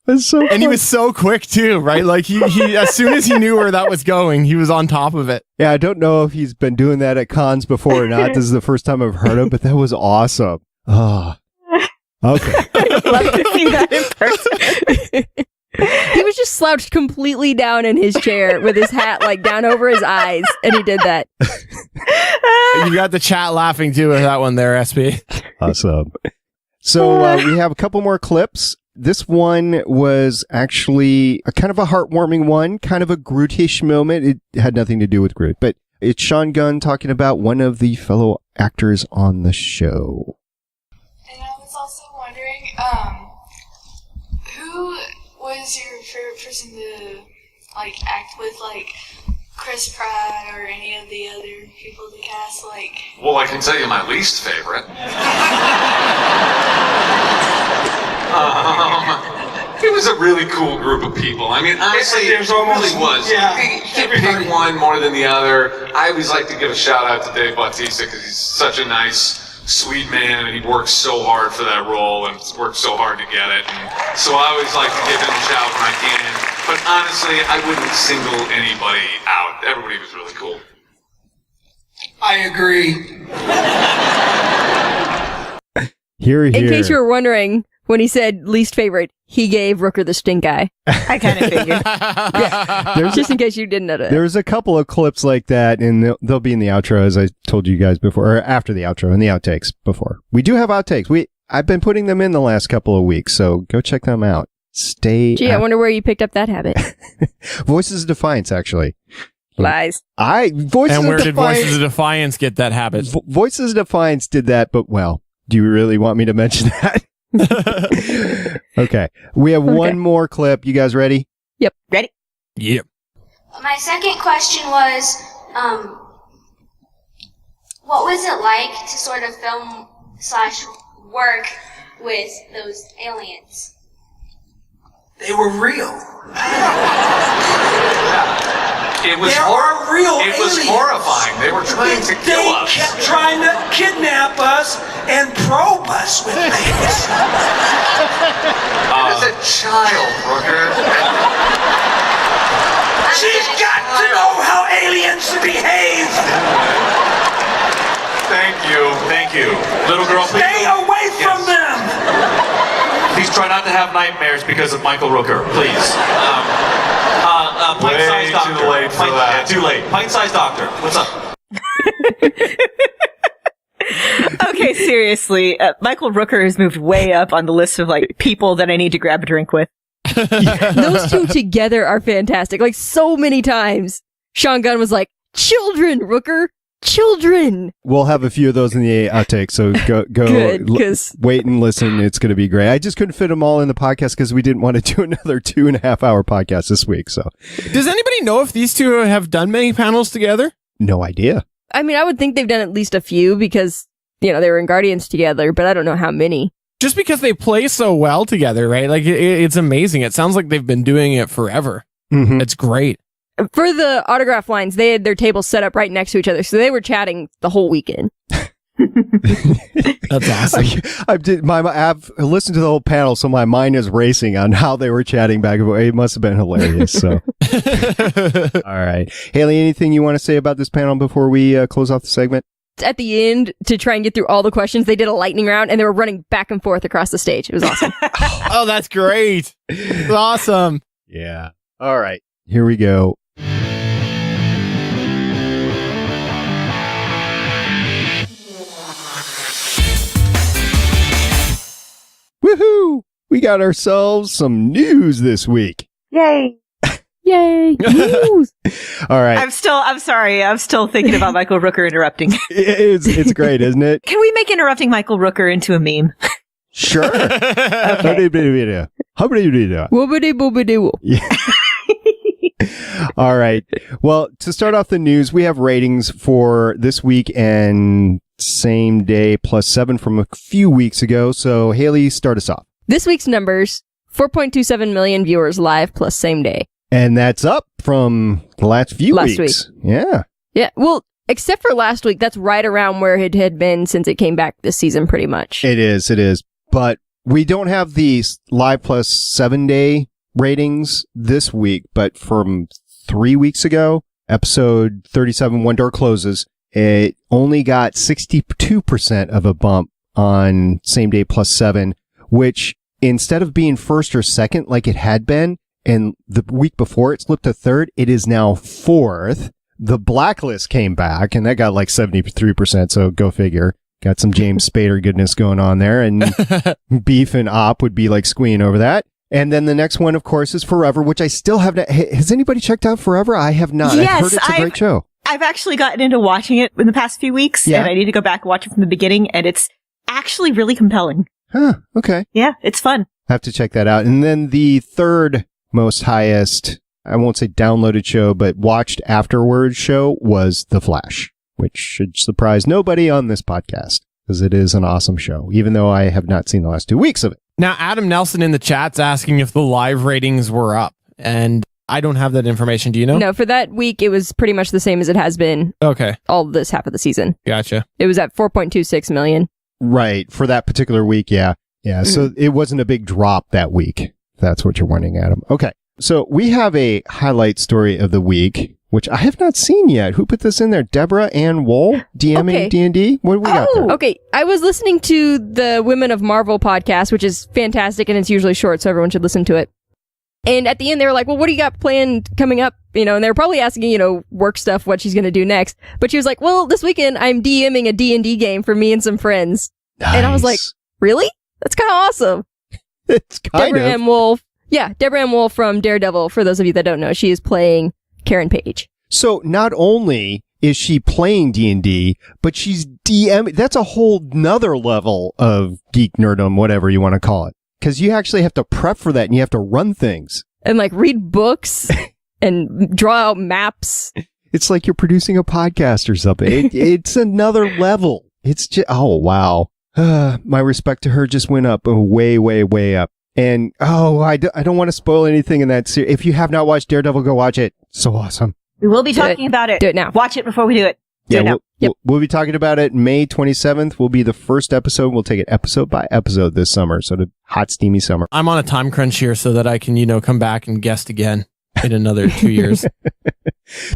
That's so And he was so quick too, right? Like he as soon as he knew where that was going, he was on top of it. Yeah, I don't know if he's been doing that at cons before or not. This is the first time I've heard of, but that was awesome. Oh, okay. I'd love to see that in person. He was just slouched completely down in his chair with his hat like down over his eyes, and he did that. You got the chat laughing too with that one there, SP. Awesome. So we have a couple more clips. This one was actually a kind of a heartwarming one, kind of a Groot-ish moment. It had nothing to do with Groot, but it's Sean Gunn talking about one of the fellow actors on the show. And I was also wondering, who was your favorite person to, like, act with, like, Chris Pratt or any of the other people to cast, like... Well, I can tell you my least favorite. It was a really cool group of people. I mean, honestly, it really was. Yeah, You can't pick one more than the other. I always like to give a shout out to Dave Bautista because he's such a nice, sweet man, and he works so hard for that role and works so hard to get it. And so I always like to give him a shout when I can. But honestly, I wouldn't single anybody out. Everybody was really cool. I agree. Here. In case you were wondering, when he said least favorite, he gave Rooker the stink eye. I kind of figured. Just in case you didn't know that. There's a couple of clips like that, and they'll be in the outro, as I told you guys before, or after the outro, and the outtakes before. We do have outtakes. I've been putting them in the last couple of weeks, so go check them out. Gee, I wonder where you picked up that habit. Voices of Defiance, actually. Lies. Voices And where of did Defiance, Voices of Defiance get that habit? Voices of Defiance did that, but well, do you really want me to mention that? Okay. We have one more clip. You guys ready? Yep. Ready? Yep. My second question was, what was it like to sort of film / work with those aliens? They were real. It was There are real It was aliens. horrifying. They were trying to kill They us. kept trying to kidnap us and probe us with things. As a child, Rooker. She's got to know how aliens behave. Thank you. Thank you. Little girl, please. Stay away from them. Please try not to have nightmares because of Michael Rooker, please. Pint-sized Way doctor. too late for that. Yeah, too late. Pint-sized doctor. What's up? Okay, seriously, Michael Rooker has moved way up on the list of, like, people that I need to grab a drink with. Those two together are fantastic. Like, so many times, Sean Gunn was like, children, Rooker, children. We'll have a few of those in the outtakes, so go Good, 'cause- wait and listen. It's going to be great. I just couldn't fit them all in the podcast because we didn't want to do another 2.5 hour podcast this week. So, Does anybody know if these two have done many panels together? no idea. I mean, I would think they've done at least a few because, they were in Guardians together, but I don't know how many. Just because they play so well together, right? Like, it's amazing. It sounds like they've been doing it forever. Mhm. It's great. For the autograph lines, they had their tables set up right next to each other, so they were chatting the whole weekend. That's awesome. I've listened to the whole panel, so my mind is racing on how they were chatting back and forth. It must have been hilarious. So, all right, Haley, anything you want to say about this panel before we close off the segment? At the end, to try and get through all the questions, they did a lightning round, and they were running back and forth across the stage. It was awesome. Oh, that's great. It's awesome. Yeah. All right, here we go. Woohoo! We got ourselves some news this week. Yay! Yay! News! All right. I'm sorry. I'm still thinking about Michael Rooker interrupting. It's great, isn't it? Can we make interrupting Michael Rooker into a meme? Sure. Okay. Woobity boobity woo. Yeah. All right. Well, to start off the news, we have ratings for this week and same day +7 from a few weeks ago. So, Haley, start us off. This week's numbers, 4.27 million viewers live plus same day. And that's up from the last few Last weeks. Yeah. Yeah, well, except for last week, that's right around where it had been since it came back this season, pretty much. It is. But We don't have the Live Plus 7-day ratings this week, but from 3 weeks ago, episode 37, One Door Closes, it only got 62% of a bump on Same Day Plus 7, which instead of being first or second like it had been, and the week before it slipped to third, it is now fourth. The Blacklist came back, and that got like 73%, so go figure. Got some James Spader goodness going on there, and Beef and Op would be like squeeing over that. And then the next one, of course, is Forever, which I still have not. Has anybody checked out Forever? I have not. Yes, I've heard it's a great show. I've actually gotten into watching it in the past few weeks, and I need to go back and watch it from the beginning, and it's actually really compelling. Huh, okay. Yeah, it's fun. I have to check that out. And then the third most highest, I won't say downloaded show, but watched afterwards show was The Flash, which should surprise nobody on this podcast, because it is an awesome show, even though I have not seen the last 2 weeks of it. Now, Adam Nelson in the chat's asking if the live ratings were up, and I don't have that information. Do you know? No, for that week, it was pretty much the same as it has been all this half of the season. Gotcha. It was at 4.26 million. Right, for that particular week, yeah. Yeah, so it wasn't a big drop that week, if that's what you're wondering, Adam. Okay, so we have a highlight story of the week, which I have not seen yet. Who put this in there? Deborah Ann Wool, DMing D&D? What do we got there? Okay, I was listening to the Women of Marvel podcast, which is fantastic, and it's usually short, so everyone should listen to it. And at the end, they were like, well, what do you got planned coming up? And they were probably asking, work stuff, what she's going to do next. But she was like, well, this weekend, I'm DMing a D&D game for me and some friends. Nice. And I was like, really? That's kind of awesome. It's kind Deborah of. Ann Wool. Yeah, Deborah Ann Wool from Daredevil, for those of you that don't know. She is playing Karen Page. So not only is she playing D&D, but she's DM. That's a whole nother level of geek nerdom, whatever you want to call it. Because you actually have to prep for that, and you have to run things. And read books and draw out maps. It's like you're producing a podcast or something. It's another level. It's just, oh, wow. My respect to her just went up way, way, way up. And, I don't want to spoil anything in that series. If you have not watched Daredevil, go watch it. So awesome. We will be talking about it. Do it now. Watch it before we do it. We'll be talking about it May 27th. Will be the first episode. We'll take it episode by episode this summer. So the hot, steamy summer. I'm on a time crunch here so that I can, come back and guest again in another 2 years.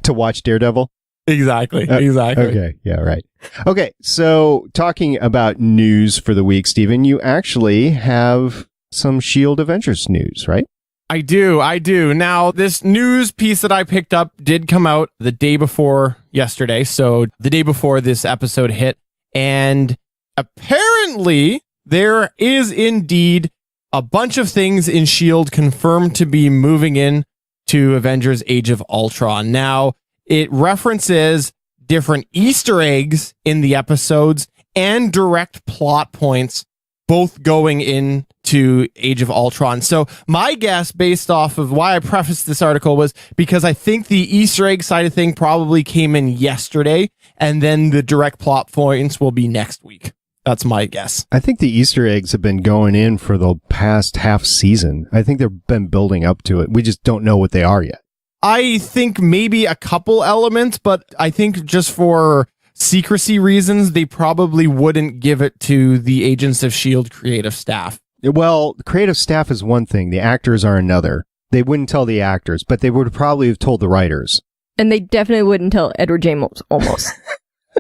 To watch Daredevil? Exactly. Okay. Yeah, right. Okay. So talking about news for the week, Stephen, you actually have some S.H.I.E.L.D. Avengers news, right? I do. Now, this news piece that I picked up did come out the day before yesterday, so the day before this episode hit, and apparently there is indeed a bunch of things in S.H.I.E.L.D. confirmed to be moving in to Avengers Age of Ultron. Now, it references different Easter eggs in the episodes and direct plot points, both going into Age of Ultron. So my guess, based off of why I prefaced this article, was because I think the Easter egg side of thing probably came in yesterday, and then the direct plot points will be next week. That's my guess. I think the Easter eggs have been going in for the past half season. I think they've been building up to it. We just don't know what they are yet. I think maybe a couple elements, but I think just for secrecy reasons, they probably wouldn't give it to the Agents of S.H.I.E.L.D. creative staff. Well, the creative staff is one thing. The actors are another. They wouldn't tell the actors, but they would probably have told the writers. And they definitely wouldn't tell Edward James Olmos.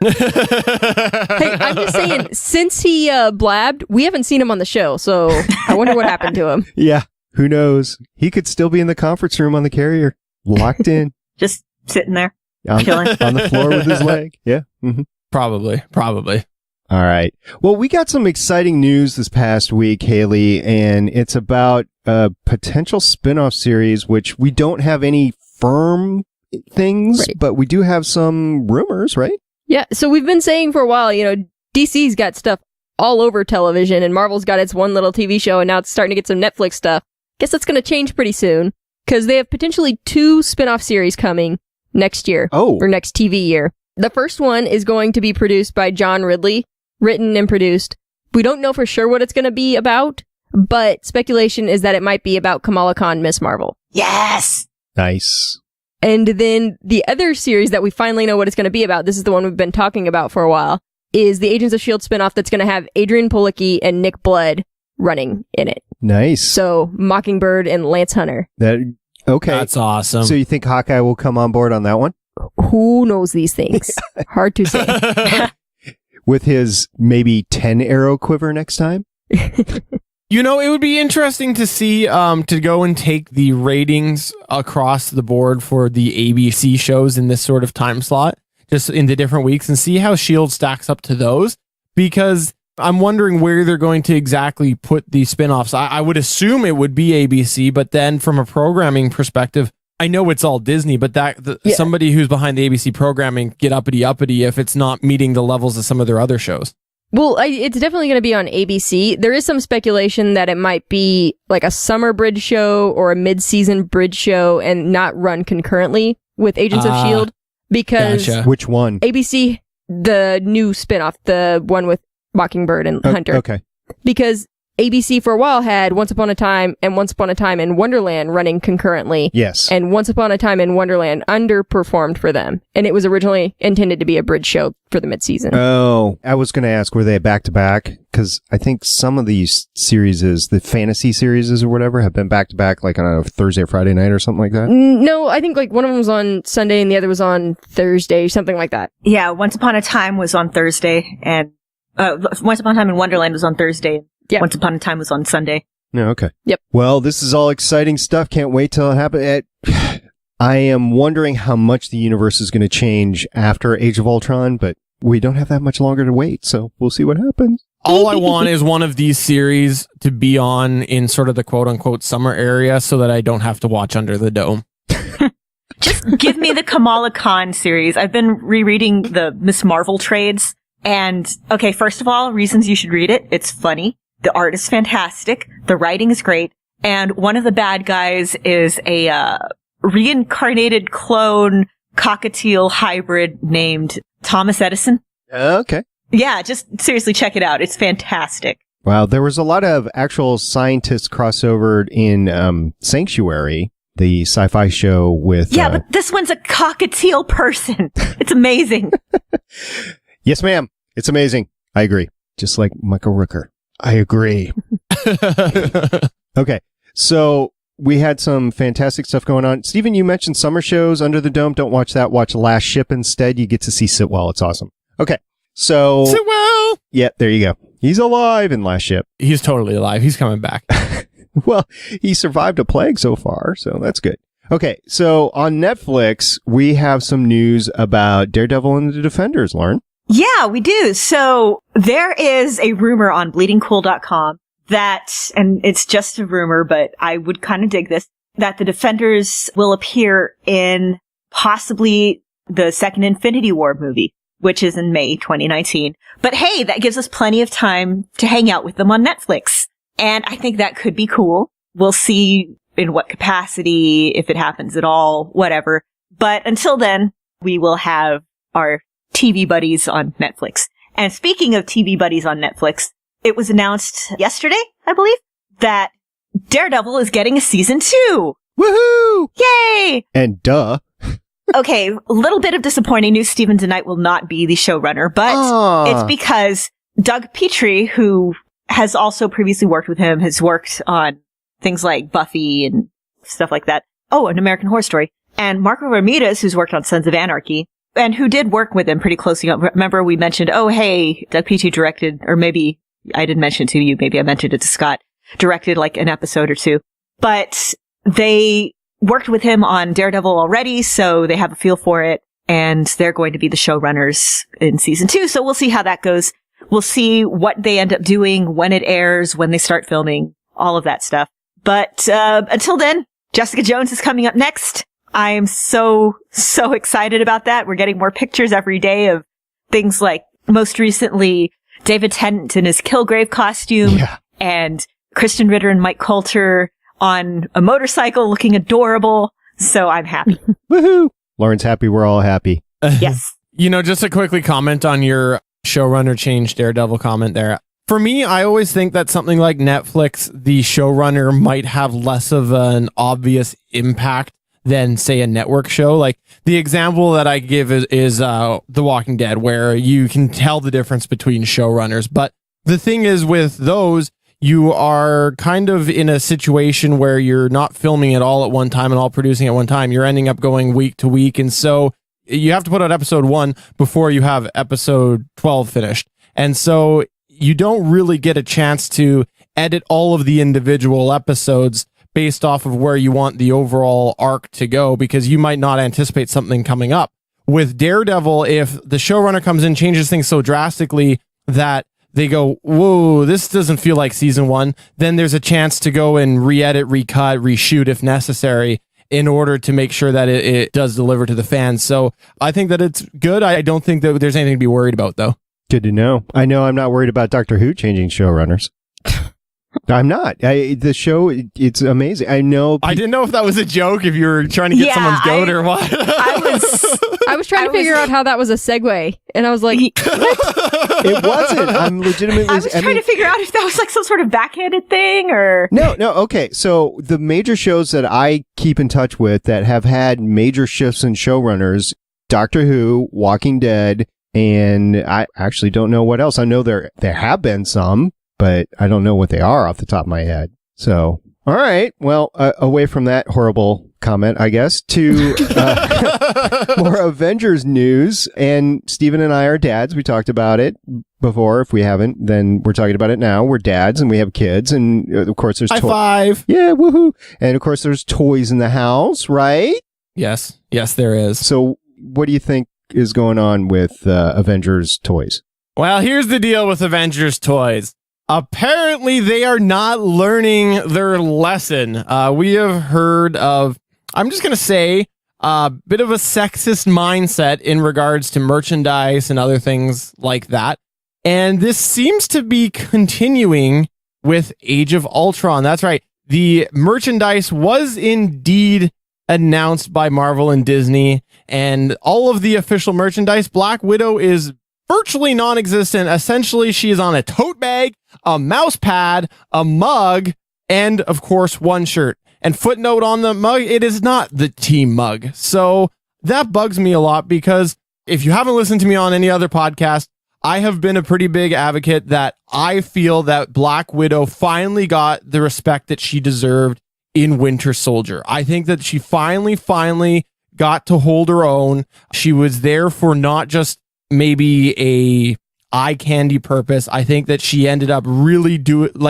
Hey, I'm just saying, since he blabbed, we haven't seen him on the show, so I wonder what happened to him. Yeah, who knows? He could still be in the conference room on the carrier, locked in. Just sitting there. Chilling. On the floor with his leg. Yeah. Mm-hmm. Probably. All right. Well, we got some exciting news this past week, Haley, and it's about a potential spin-off series, which we don't have any firm things, but we do have some rumors, right? Yeah. So we've been saying for a while, DC's got stuff all over television, and Marvel's got its one little TV show, and now it's starting to get some Netflix stuff. Guess that's going to change pretty soon, because they have potentially 2 spin-off series coming next year. Or next TV year. The first one is going to be produced by John Ridley, written and produced. We don't know for sure what it's going to be about, but speculation is that it might be about Kamala Khan, Miss Marvel. Yes! Nice. And then the other series that we finally know what it's going to be about, this is the one we've been talking about for a while, is the Agents of S.H.I.E.L.D. spinoff that's going to have Adrian Palicki and Nick Blood running in it. Nice. So Mockingbird and Lance Hunter. Okay. That's awesome. So you think Hawkeye will come on board on that one? Who knows these things? Hard to say. With his maybe 10 arrow quiver next time? You know, it would be interesting to see, to go and take the ratings across the board for the ABC shows in this sort of time slot, just in the different weeks, and see how S.H.I.E.L.D. stacks up to those, because I'm wondering where they're going to exactly put the spinoffs. I would assume it would be ABC, but then from a programming perspective, I know it's all Disney, but somebody who's behind the ABC programming get uppity if it's not meeting the levels of some of their other shows. Well, it's definitely going to be on ABC. There is some speculation that it might be like a summer bridge show or a mid-season bridge show and not run concurrently with Agents of S.H.I.E.L.D. Because Which one? ABC, the new spinoff, the one with Mockingbird and Hunter. Okay. Because ABC for a while had Once Upon a Time and Once Upon a Time in Wonderland running concurrently. Yes. And Once Upon a Time in Wonderland underperformed for them. And it was originally intended to be a bridge show for the mid-season. Oh, I was going to ask, were they back-to-back? Because I think some of these series, the fantasy series or whatever, have been back-to-back like on a Thursday or Friday night or something like that? No, I think like one of them was on Sunday and the other was on Thursday, something like that. Yeah, Once Upon a Time was on Thursday, and Once Upon a Time in Wonderland was on Thursday. Yeah. Once Upon a Time was on Sunday. No, okay. Yep. Well, this is all exciting stuff. Can't wait till it happens. I am wondering how much the universe is going to change after Age of Ultron, but we don't have that much longer to wait, so we'll see what happens. All I want is one of these series to be on in sort of the quote-unquote summer area so that I don't have to watch Under the Dome. Just give me the Kamala Khan series. I've been rereading the Miss Marvel trades, and, okay, first of all, reasons you should read it. It's funny. The art is fantastic. The writing is great. And one of the bad guys is a reincarnated clone cockatiel hybrid named Thomas Edison. Okay. Yeah, just seriously check it out. It's fantastic. Wow, there was a lot of actual scientists crossover in Sanctuary, the sci-fi show with... Yeah, but this one's a cockatiel person. It's amazing. Yes, ma'am. It's amazing. I agree. Just like Michael Rooker. I agree. Okay, so we had some fantastic stuff going on. Stephen, you mentioned summer shows, Under the Dome. Don't watch that. Watch Last Ship instead. You get to see Sitwell. It's awesome. Okay, so... Sitwell! Yeah, there you go. He's alive in Last Ship. He's totally alive. He's coming back. Well, he survived a plague so far, so that's good. Okay, so on Netflix, we have some news about Daredevil and the Defenders, Lauren. Yeah, we do. So there is a rumor on bleedingcool.com that, and it's just a rumor, but I would kind of dig this, that the Defenders will appear in possibly the second Infinity War movie, which is in May 2019. But hey, that gives us plenty of time to hang out with them on Netflix. And I think that could be cool. We'll see in what capacity, if it happens at all, whatever. But until then, we will have our TV buddies on Netflix. And speaking of TV buddies on Netflix, it was announced yesterday, I believe, that Daredevil is getting a season 2. Woohoo! Yay! And duh. Okay, a little bit of disappointing news. Stephen DeKnight will not be the showrunner, but it's because Doug Petrie, who has also previously worked with him, has worked on things like Buffy and stuff like that. Oh, An American Horror Story. And Marco Ramirez, who's worked on Sons of Anarchy, and who did work with him pretty closely. Remember we mentioned, oh, hey, Doug Petrie directed, or maybe I didn't mention it to you, maybe I mentioned it to Scott, directed like an episode or two. But they worked with him on Daredevil already, so they have a feel for it, and they're going to be the showrunners in season 2, so we'll see how that goes. We'll see what they end up doing, when it airs, when they start filming, all of that stuff. But until then, Jessica Jones is coming up next. I am so excited about that. We're getting more pictures every day of things like, most recently, David Tennant in his Kilgrave costume, and Kristen Ritter and Mike Coulter on a motorcycle looking adorable. So I'm happy. Woohoo! Lauren's happy. We're all happy. Yes. You know, just to quickly comment on your showrunner change Daredevil comment there. For me, I always think that something like Netflix, the showrunner might have less of an obvious impact than, say, a network show. Like, the example that I give is The Walking Dead, where you can tell the difference between showrunners. But the thing is, with those, you are kind of in a situation where you're not filming it all at one time and all producing at one time. You're ending up going week to week. And so you have to put out episode 1 before you have episode 12 finished. And so you don't really get a chance to edit all of the individual episodes based off of where you want the overall arc to go, because you might not anticipate something coming up. With Daredevil, if the showrunner comes in, changes things so drastically that they go, whoa, this doesn't feel like season 1, then there's a chance to go and re-edit, recut, reshoot if necessary in order to make sure that it does deliver to the fans. So I think that it's good. I don't think that there's anything to be worried about, though. Good to know. I know I'm not worried about Doctor Who changing showrunners. I'm not. The show, it's amazing. I know. I didn't know if that was a joke, if you were trying to get someone's goat or what. I was trying to figure out how that was a segue, and I was like, it wasn't. I'm legitimately. I was trying to figure out if that was like some sort of backhanded thing or. No. Okay. So the major shows that I keep in touch with that have had major shifts in showrunners: Doctor Who, Walking Dead, and I actually don't know what else. I know there have been some, but I don't know what they are off the top of my head. So, all right. Well, away from that horrible comment, I guess, to more Avengers news. And Stephen and I are dads. We talked about it before. If we haven't, then we're talking about it now. We're dads and we have kids. And of course, there's high five. Yeah, woohoo. And of course, there's toys in the house, right? Yes, there is. So what do you think is going on with Avengers toys? Well, here's the deal with Avengers toys. Apparently, they are not learning their lesson. We have heard of, I'm just going to say, a bit of a sexist mindset in regards to merchandise and other things like that. And this seems to be continuing with Age of Ultron. That's right. The merchandise was indeed announced by Marvel and Disney, and all of the official merchandise, Black Widow is virtually non-existent. Essentially, she is on a tote bag, a mouse pad, a mug, and of course, one shirt. And footnote on the mug, it is not the team mug. So that bugs me a lot, because if you haven't listened to me on any other podcast, I have been a pretty big advocate that I feel that Black Widow finally got the respect that she deserved in Winter Soldier. I think that she finally got to hold her own. She was there for not just maybe a eye candy purpose. I think that she ended up really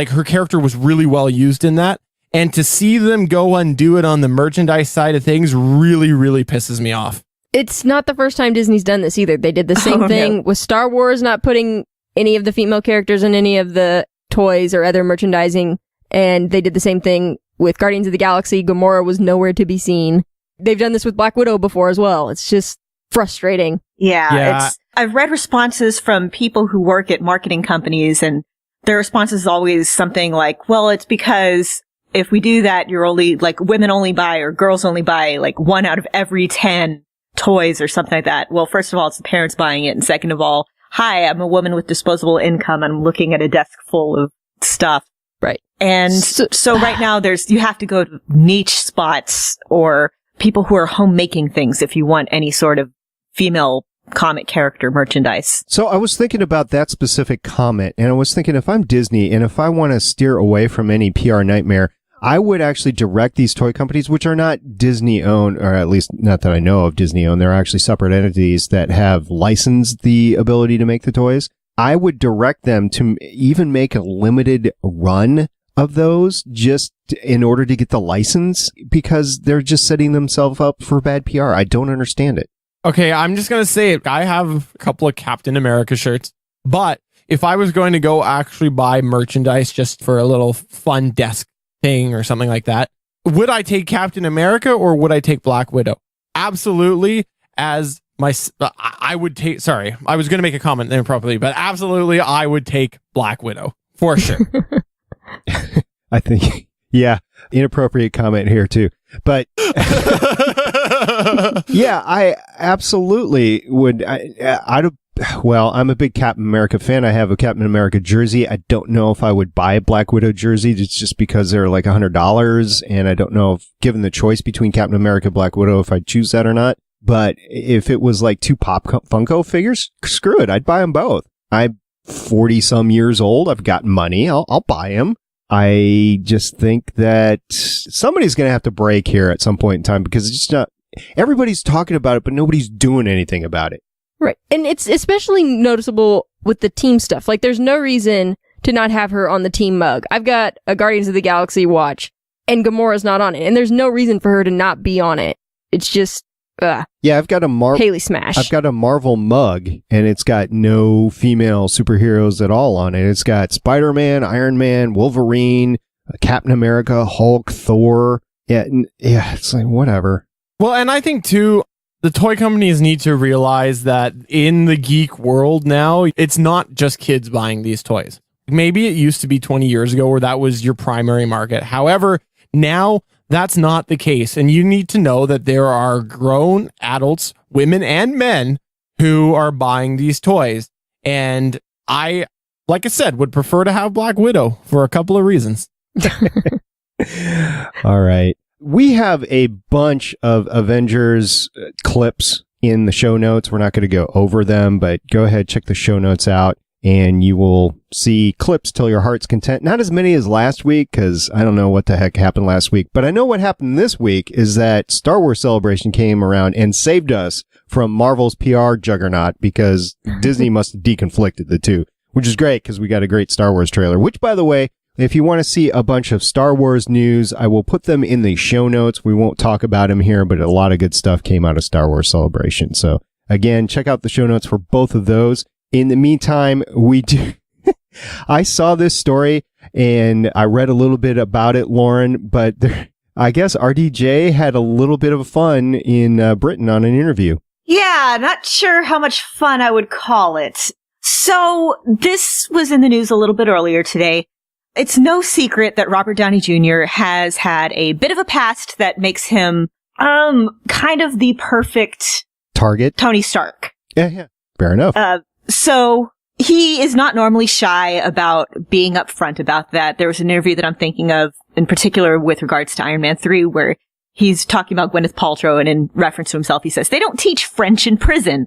her character was really well used in that. And to see them go undo it on the merchandise side of things really, really pisses me off. It's not the first time Disney's done this either. They did the same thing with Star Wars, not putting any of the female characters in any of the toys or other merchandising. And they did the same thing with Guardians of the Galaxy. Gamora was nowhere to be seen. They've done this with Black Widow before as well. It's just frustrating. Yeah. I've read responses from people who work at marketing companies, and their response is always something like, well, it's because if we do that, you're only, like, women only buy or girls only buy, like, 1 out of every 10 toys or something like that. Well, first of all, it's the parents buying it. And second of all, hi, I'm a woman with disposable income. I'm looking at a desk full of stuff. Right. And so right now you have to go to niche spots or people who are homemaking things if you want any sort of female comic character merchandise. So I was thinking about that specific comment, and I was thinking, if I'm Disney and if I want to steer away from any PR nightmare, I would actually direct these toy companies, which are not Disney owned, or at least not that I know of Disney owned. They're actually separate entities that have licensed the ability to make the toys. I would direct them to even make a limited run of those just in order to get the license, because they're just setting themselves up for bad PR. I don't understand it. Okay, I'm just going to say it. I have a couple of Captain America shirts, but if I was going to go actually buy merchandise just for a little fun desk thing or something like that, would I take Captain America or would I take Black Widow? Absolutely. I would take, sorry, I was going to make a comment improperly, but absolutely I would take Black Widow for sure. I think, yeah, inappropriate comment here too. But yeah, I absolutely would. Well, I'm a big Captain America fan. I have a Captain America jersey. I don't know if I would buy a Black Widow jersey. It's just because they're like $100. And I don't know if, given the choice between Captain America and Black Widow, if I'd choose that or not. But if it was like 2 Pop Funko figures, screw it. I'd buy them both. I'm 40 some years old. I've got money. I'll buy them. I just think that somebody's going to have to break here at some point in time because it's just not, everybody's talking about it, but nobody's doing anything about it. Right. And it's especially noticeable with the team stuff. Like, there's no reason to not have her on the team mug. I've got a Guardians of the Galaxy watch, and Gamora's not on it. And there's no reason for her to not be on it. It's just, yeah, I've got a Haley Smash. I've got a Marvel mug, and it's got no female superheroes at all on it. It's got Spider-Man, Iron Man, Wolverine, Captain America, Hulk, Thor. Yeah, it's like, whatever. Well, and I think, too, the toy companies need to realize that in the geek world now, it's not just kids buying these toys. Maybe it used to be 20 years ago where that was your primary market. However, now that's not the case. And you need to know that there are grown adults, women and men, who are buying these toys. And I, like I said, would prefer to have Black Widow for a couple of reasons. All right. We have a bunch of Avengers clips in the show notes. We're not going to go over them, but go ahead, check the show notes out, and you will see clips till your heart's content. Not as many as last week, because I don't know what the heck happened last week, but I know what happened this week is that Star Wars Celebration came around and saved us from Marvel's PR juggernaut, because Disney must have deconflicted the two, which is great, because we got a great Star Wars trailer, which, by the way, if you want to see a bunch of Star Wars news, I will put them in the show notes. We won't talk about them here, but a lot of good stuff came out of Star Wars Celebration. So again, check out the show notes for both of those. In the meantime, I saw this story and I read a little bit about it, Lauren, but I guess RDJ had a little bit of fun in Britain on an interview. Yeah, not sure how much fun I would call it. So this was in the news a little bit earlier today. It's no secret that Robert Downey Jr. has had a bit of a past that makes him, kind of the perfect target. Tony Stark. Yeah. Fair enough. So he is not normally shy about being upfront about that. There was an interview that I'm thinking of in particular with regards to Iron Man 3 where he's talking about Gwyneth Paltrow, and in reference to himself, he says, they don't teach French in prison.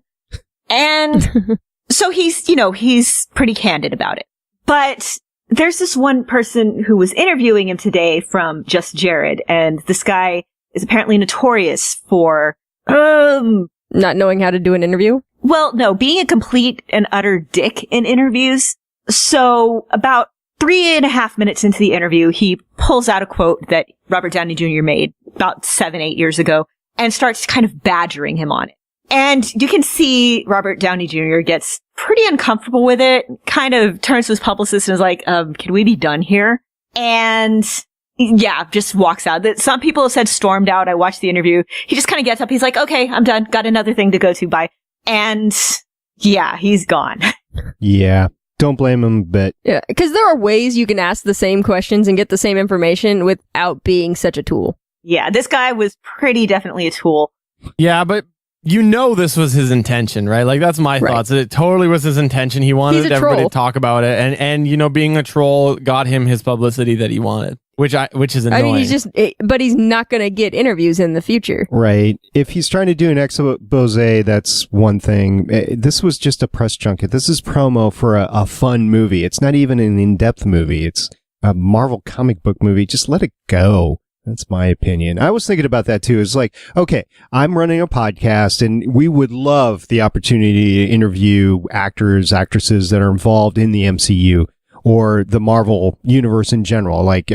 And so he's pretty candid about it. But there's this one person who was interviewing him today from Just Jared, and this guy is apparently notorious for, not knowing how to do an interview? Well, no, being a complete and utter dick in interviews. So about 3.5 minutes into the interview, he pulls out a quote that Robert Downey Jr. made about 7-8 years ago and starts kind of badgering him on it. And you can see Robert Downey Jr. gets pretty uncomfortable with it, kind of turns to his publicist and is like, can we be done here? And yeah, just walks out. Some people have said stormed out. I watched the interview. He just kind of gets up. He's like, okay, I'm done. Got another thing to go to. Bye. And yeah, he's gone. Yeah. Don't blame him a bit. Yeah, because there are ways you can ask the same questions and get the same information without being such a tool. Yeah, this guy was pretty definitely a tool. Yeah, but this was his intention, right? Like, that's my thoughts. It totally was his intention. He wanted everybody to talk about it. And being a troll got him his publicity that he wanted, which is annoying. I mean, but he's not going to get interviews in the future. Right. If he's trying to do an expose, that's one thing. This was just a press junket. This is promo for a fun movie. It's not even an in-depth movie. It's a Marvel comic book movie. Just let it go. That's my opinion. I was thinking about that too. It's like, okay, I'm running a podcast and we would love the opportunity to interview actors, actresses that are involved in the MCU or the Marvel universe in general. Like,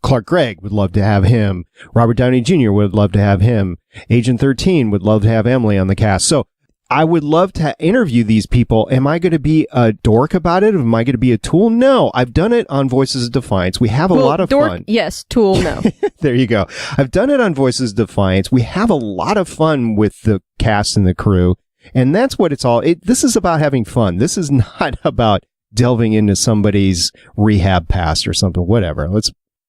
Clark Gregg would love to have him. Robert Downey Jr. would love to have him. Agent 13 would love to have Emily on the cast. So I would love to interview these people. Am I going to be a dork about it? Am I going to be a tool? No, I've done it on Voices of Defiance. We have a lot of fun. Yes, tool, no. There you go. I've done it on Voices of Defiance. We have a lot of fun with the cast and the crew. And that's what it's all. This is about having fun. This is not about delving into somebody's rehab past or something, whatever.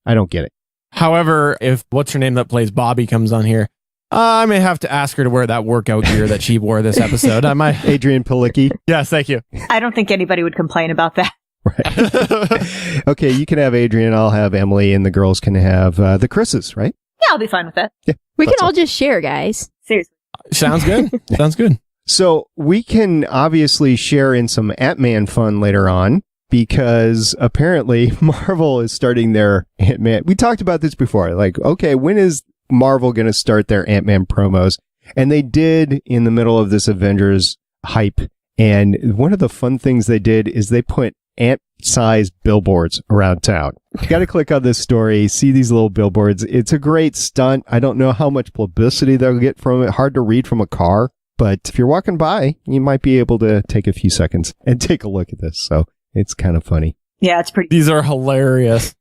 I don't get it. However, if what's her name that plays Bobby comes on here, I may have to ask her to wear that workout gear that she wore this episode. I might. Adrian Palicki. Yes, thank you. I don't think anybody would complain about that. Right. Okay, you can have Adrian, I'll have Emily, and the girls can have the Chris's, right? Yeah, I'll be fine with that. Yeah, we can all just share, guys. Seriously. Sounds good. Sounds good. So we can obviously share in some Ant-Man fun later on. because apparently Marvel is starting their Ant-Man. We talked about this before. Like, okay, when is Marvel going to start their Ant-Man promos? And they did in the middle of this Avengers hype. And one of the fun things they did is they put ant-sized billboards around town. You got to click on this story, see these little billboards. It's a great stunt. I don't know how much publicity they'll get from it. Hard to read from a car. But if you're walking by, you might be able to take a few seconds and take a look at this. So it's kind of funny. Yeah, it's pretty. These are hilarious.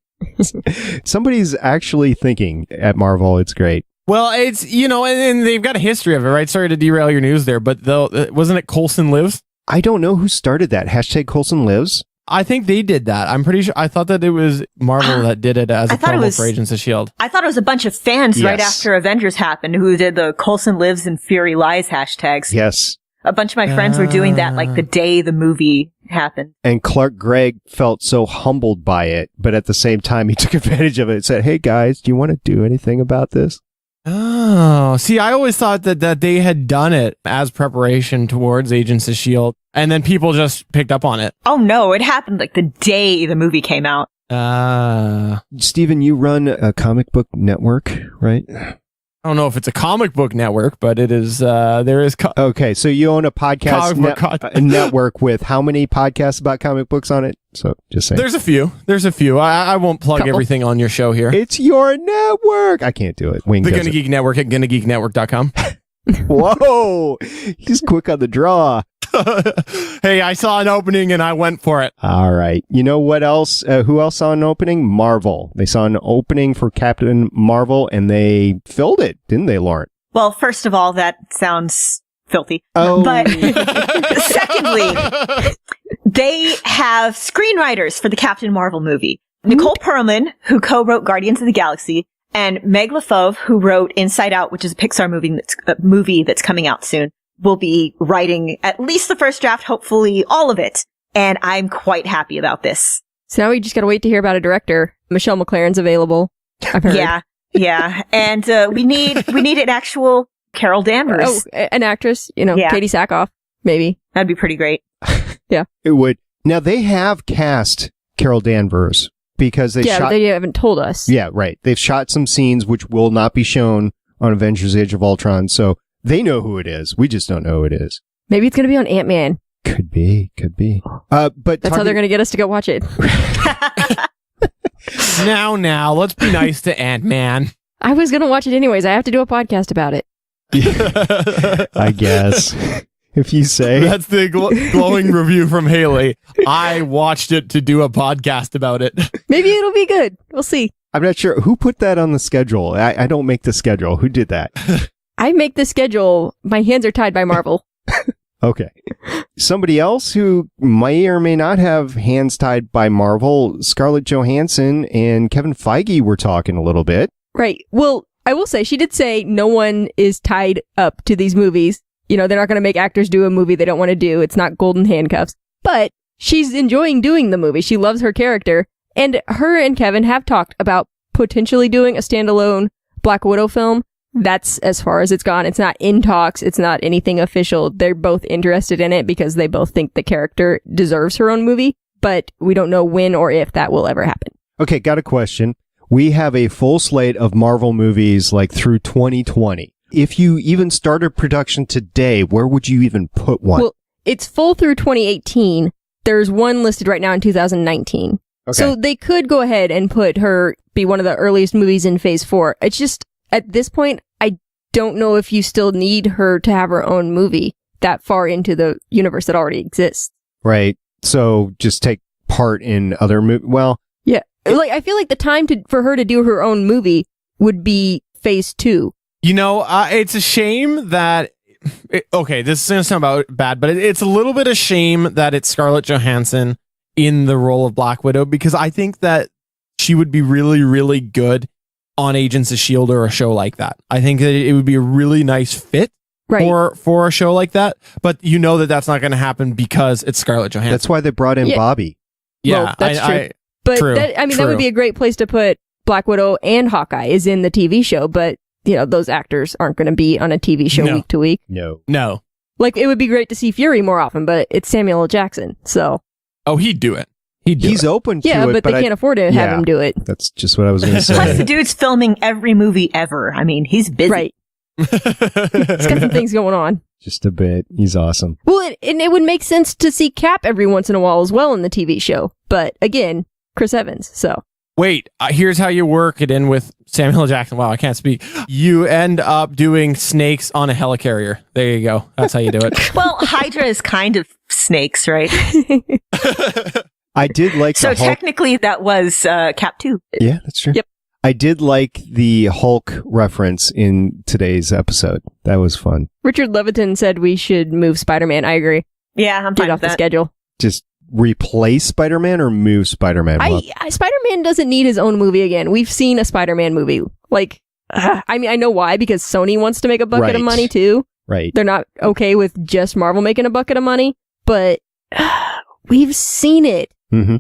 Somebody's actually thinking at Marvel. It's great. Well, it's, and they've got a history of it, right? Sorry to derail your news there, but wasn't it Coulson Lives? I don't know who started that. # Coulson Lives. I think they did that. I'm pretty sure. I thought that it was Marvel that did it as a promo for Agents of S.H.I.E.L.D. I thought it was a bunch of fans right after Avengers happened who did the Coulson Lives and Fury Lies hashtags. Yes. A bunch of my friends were doing that like the day the movie happened. And Clark Gregg felt so humbled by it, but at the same time, he took advantage of it and said, hey guys, do you want to do anything about this? Oh, see, I always thought that they had done it as preparation towards Agents of S.H.I.E.L.D. and then people just picked up on it. Oh no, it happened like the day the movie came out. Stephen, you run a comic book network, right? I don't know if it's a comic book network, but it is, there is... Okay, so you own a podcast network with how many podcasts about comic books on it? So, just saying. There's a few. I won't plug everything on your show here. It's your network! I can't do it. Wing the GonnaGeek Network at GonnaGeekNetwork.com. Whoa! He's quick on the draw. Hey, I saw an opening and I went for it. All right. You know what else? Who else saw an opening? Marvel. They saw an opening for Captain Marvel and they filled it, didn't they, Lauren? Well, first of all, that sounds filthy. Oh. But secondly, they have screenwriters for the Captain Marvel movie. Nicole Perlman, who co-wrote Guardians of the Galaxy, and Meg LaFauve, who wrote Inside Out, which is a Pixar movie that's coming out soon, will be writing at least the first draft, hopefully all of it. And I'm quite happy about this. So now we just gotta wait to hear about a director. Michelle McLaren's available, I've heard. Yeah. And we need an actual Carol Danvers. Oh, an actress, Katie Sackhoff, maybe. That'd be pretty great. Yeah. It would. Now, they have cast Carol Danvers because they haven't told us. Yeah, right. They've shot some scenes which will not be shown on Avengers Age of Ultron, so they know who it is. We just don't know who it is. Maybe it's going to be on Ant-Man. Could be. But that's how they're going to get us to go watch it. Now, let's be nice to Ant-Man. I was going to watch it anyways. I have to do a podcast about it. I guess. If you say. That's the glowing review from Haley. I watched it to do a podcast about it. Maybe it'll be good. We'll see. I'm not sure. Who put that on the schedule? I don't make the schedule. Who did that? I make the schedule. My hands are tied by Marvel. Okay. Somebody else who may or may not have hands tied by Marvel, Scarlett Johansson and Kevin Feige were talking a little bit. Right. Well, I will say, she did say no one is tied up to these movies. They're not going to make actors do a movie they don't want to do. It's not golden handcuffs. But she's enjoying doing the movie. She loves her character. And her and Kevin have talked about potentially doing a standalone Black Widow film. That's as far as it's gone. It's not in talks. It's not anything official. They're both interested in it because they both think the character deserves her own movie. But we don't know when or if that will ever happen. Okay, got a question. We have a full slate of Marvel movies like through 2020. If you even started production today, where would you even put one? Well, it's full through 2018. There's one listed right now in 2019. Okay. So they could go ahead and put her be one of the earliest movies in Phase 4. It's just, at this point, I don't know if you still need her to have her own movie that far into the universe that already exists. Right. So just take part in other movies. Well, yeah. I feel like the time for her to do her own movie would be Phase 2. It's a shame that... Okay, this is going to sound bad, but it's a little bit of shame that it's Scarlett Johansson in the role of Black Widow, because I think that she would be really, really good on Agents of S.H.I.E.L.D. or a show like that. I think that it would be a really nice fit for a show like that, but that's not going to happen because it's Scarlett Johansson. That's why they brought in Bobby. Yeah, well, that's true. But that would be a great place to put Black Widow and Hawkeye is in the TV show, but those actors aren't going to be on a TV show week to week. No. It would be great to see Fury more often, but it's Samuel L. Jackson, so. Oh, he'd do it. He's open to it. Yeah, but they can't afford to have him do it. That's just what I was going to say. Plus, the dude's filming every movie ever. I mean, he's busy. Right. He's got some things going on. Just a bit. He's awesome. Well, and it would make sense to see Cap every once in a while as well in the TV show. But again, Chris Evans, so. Wait, here's how you work it in with Samuel L. Jackson. Wow, I can't speak. You end up doing snakes on a helicarrier. There you go. That's how you do it. Well, Hydra is kind of snakes, right? I did like so the Hulk. Technically, that was Cap 2. Yeah, that's true. Yep. I did like the Hulk reference in today's episode. That was fun. Richard Leviton said we should move Spider-Man. I agree. Yeah, I'm fine Get off with the schedule. Just replace Spider-Man or move Spider-Man? Spider-Man doesn't need his own movie again. We've seen a Spider-Man movie. Like, I mean, I know why, because Sony wants to make a bucket of money too. Right. They're not okay with just Marvel making a bucket of money, but we've seen it. Mm-hmm.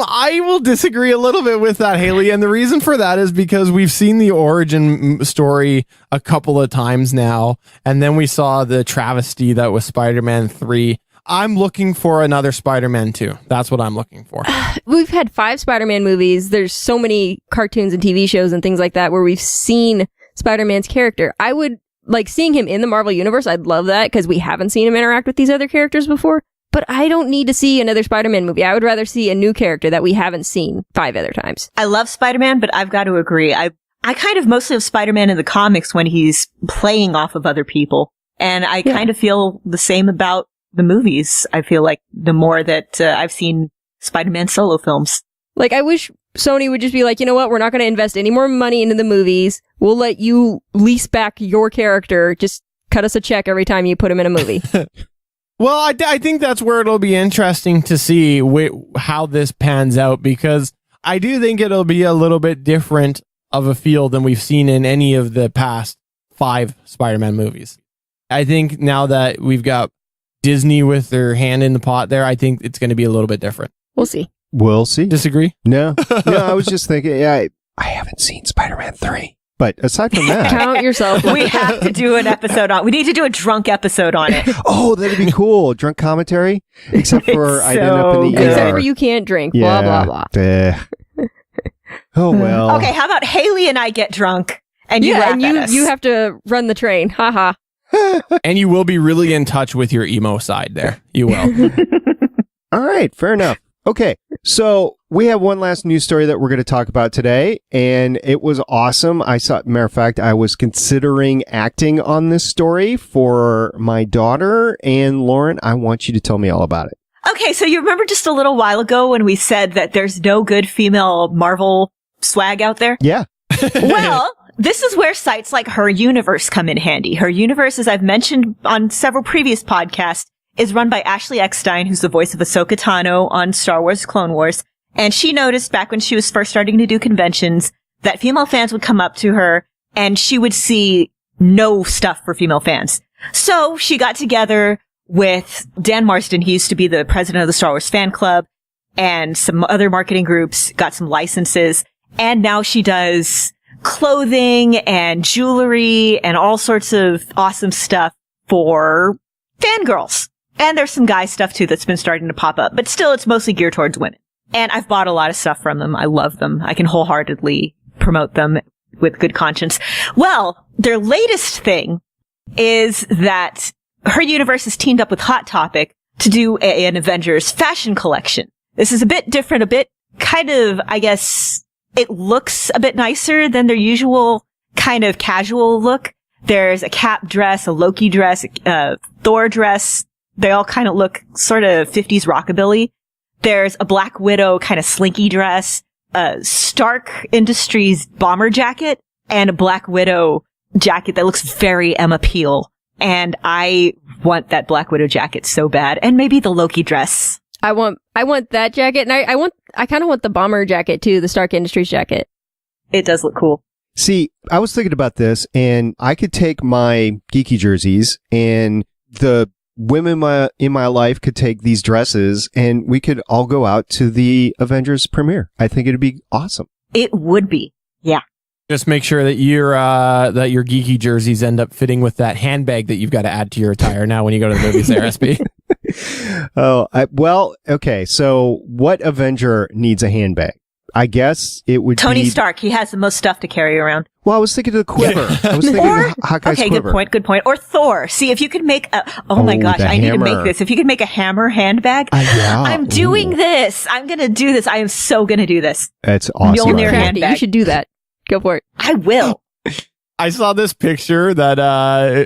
I will disagree a little bit with that, Haley. And the reason for that is because we've seen the origin story a couple of times now. And then we saw the travesty that was Spider-Man 3. I'm looking for another Spider-Man 2. That's what I'm looking for. We've had 5 Spider-Man movies. There's so many cartoons and TV shows and things like that where we've seen Spider-Man's character. I would like seeing him in the Marvel Universe. I'd love that because we haven't seen him interact with these other characters before. But I don't need to see another Spider-Man movie. I would rather see a new character that we haven't seen 5 other times. I love Spider-Man, but I've got to agree. I kind of mostly have Spider-Man in the comics when he's playing off of other people. And I kind of feel the same about the movies. I feel like the more that I've seen Spider-Man solo films. Like, I wish Sony would just be like, you know what? We're not going to invest any more money into the movies. We'll let you lease back your character. Just cut us a check every time you put him in a movie. Well, I think that's where it'll be interesting to see how this pans out, because I do think it'll be a little bit different of a feel than we've seen in any of the past 5 Spider-Man movies. I think now that we've got Disney with their hand in the pot there, I think it's going to be a little bit different. We'll see. We'll see. Disagree? No. No, I was just thinking, I haven't seen Spider-Man 3. But aside from that... Count yourself. We have to do an episode on... We need to do a drunk episode on it. Oh, that'd be cool. Drunk commentary? Except for I ended up in the ER. Except for you can't drink. Blah, blah, blah. Oh, well. Okay, how about Haley and I get drunk and you laugh at us? You have to run the train. Haha. And you will be really in touch with your emo side there. You will. All right, fair enough. Okay, so we have one last news story that we're going to talk about today, and it was awesome. Matter of fact, I was considering acting on this story for my daughter, and Lauren, I want you to tell me all about it. Okay, so you remember just a little while ago when we said that there's no good female Marvel swag out there? Yeah. Well, this is where sites like Her Universe come in handy. Her Universe, as I've mentioned on several previous podcasts, is run by Ashley Eckstein, who's the voice of Ahsoka Tano on Star Wars Clone Wars. And she noticed back when she was first starting to do conventions that female fans would come up to her and she would see no stuff for female fans. So she got together with Dan Marsden. He used to be the president of the Star Wars fan club, and some other marketing groups, got some licenses. And now she does clothing and jewelry and all sorts of awesome stuff for fangirls. And there's some guy stuff too that's been starting to pop up, but still it's mostly geared towards women. And I've bought a lot of stuff from them. I love them. I can wholeheartedly promote them with good conscience. Well, their latest thing is that Her Universe has teamed up with Hot Topic to do an Avengers fashion collection. This is a bit different, a bit kind of, I guess, it looks a bit nicer than their usual kind of casual look. There's a Cap dress, a Loki dress, a Thor dress. They all kind of look sort of 50s rockabilly. There's a Black Widow kind of slinky dress, a Stark Industries bomber jacket, and a Black Widow jacket that looks very Emma Peel. And I want that Black Widow jacket so bad. And maybe the Loki dress. I want that jacket, and I kind of want the bomber jacket too, the Stark Industries jacket. It does look cool. See, I was thinking about this, and I could take my geeky jerseys, and the women in my life could take these dresses, and we could all go out to the Avengers premiere. I think it'd be awesome. It would be. Yeah. Just make sure that your geeky jerseys end up fitting with that handbag that you've got to add to your attire now when you go to the movies there, SB. Okay. So what Avenger needs a handbag? I guess it would Tony be Stark. He has the most stuff to carry around. Well, I was thinking of the quiver. I was thinking of Hawkeye's okay, quiver. good point. Or Thor. See, if you could make oh my gosh, I need to make this. If you could make a hammer handbag, yeah. I'm doing this. I'm going to do this. I am so going to do this. That's awesome. Mjolnir handbag. You should do that. Go for it. I will. I saw this picture that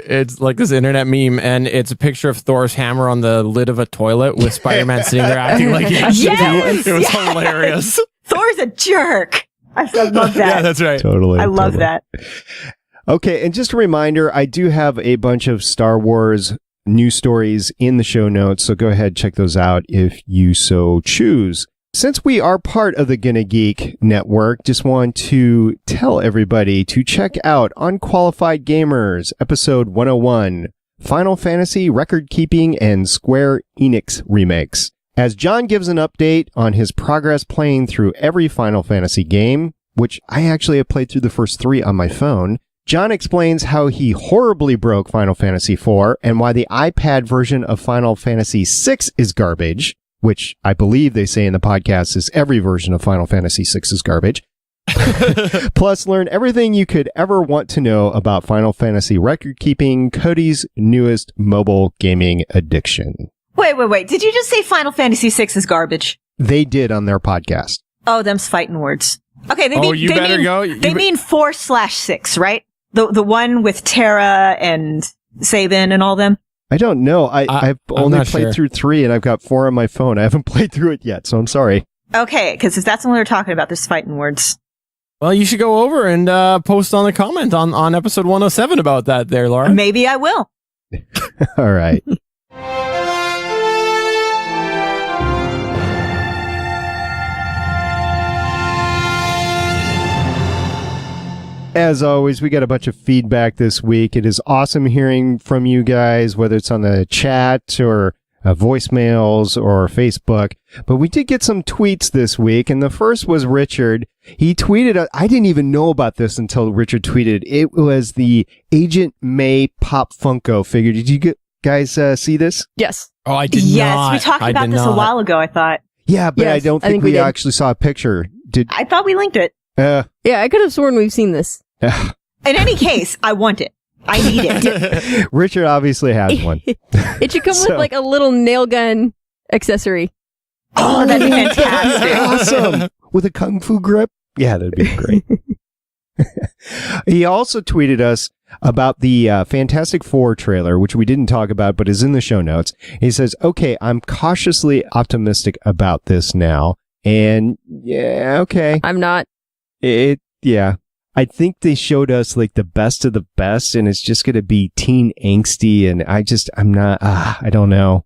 it's like this internet meme, and it's a picture of Thor's hammer on the lid of a toilet with Spider-Man sitting there acting like he Yes, it was hilarious. Thor's a jerk. I love that. Yeah, that's right. Totally. I love that. Okay, and just a reminder, I do have a bunch of Star Wars news stories in the show notes, so go ahead, check those out if you so choose. Since we are part of the GonnaGeek Network, just want to tell everybody to check out Unqualified Gamers, episode 101, Final Fantasy Record Keeping and Square Enix Remakes. As John gives an update on his progress playing through every Final Fantasy game, which I actually have played through the first 3 on my phone, John explains how he horribly broke Final Fantasy IV and why the iPad version of Final Fantasy VI is garbage, which I believe they say in the podcast is every version of Final Fantasy VI is garbage. Plus, learn everything you could ever want to know about Final Fantasy record keeping, Cody's newest mobile gaming addiction. Wait. Did you just say Final Fantasy VI is garbage? They did on their podcast. Oh, them's fighting words. Okay, they Oh, mean, you they better mean, go. They mean 4/6, right? The one with Terra and Sabin and all them? I don't know. I've only not played sure. through 3 and I've got 4 on my phone. I haven't played through it yet, so I'm sorry. Okay, because if that's the one they're talking about, there's fighting words. Well, you should go over and post on the comment on episode 107 about that there, Laura. Maybe I will. All right. As always, we got a bunch of feedback this week. It is awesome hearing from you guys, whether it's on the chat or voicemails or Facebook. But we did get some tweets this week, and the first was Richard. He tweeted, I didn't even know about this until Richard tweeted. It was the Agent May Pop Funko figure. Did you guys see this? Yes. Oh, I did Yes, not. we talked about this a while ago, I thought. Yeah, but Yes, I don't I think think we we did. actually saw a picture. I thought we linked it. Yeah, I could have sworn we've seen this. In any case, I want it. I need it. Richard obviously has one. It should come So- with like a little nail gun accessory. Oh, that'd be fantastic. Awesome. With a kung fu grip? Yeah, that'd be great. He also tweeted us about the Fantastic Four trailer, which we didn't talk about, but is in the show notes. He says, okay, I'm cautiously optimistic about this now. And yeah, okay. I'm not. Yeah. I think they showed us like the best of the best, and it's just going to be teen angsty. And I'm not, I don't know.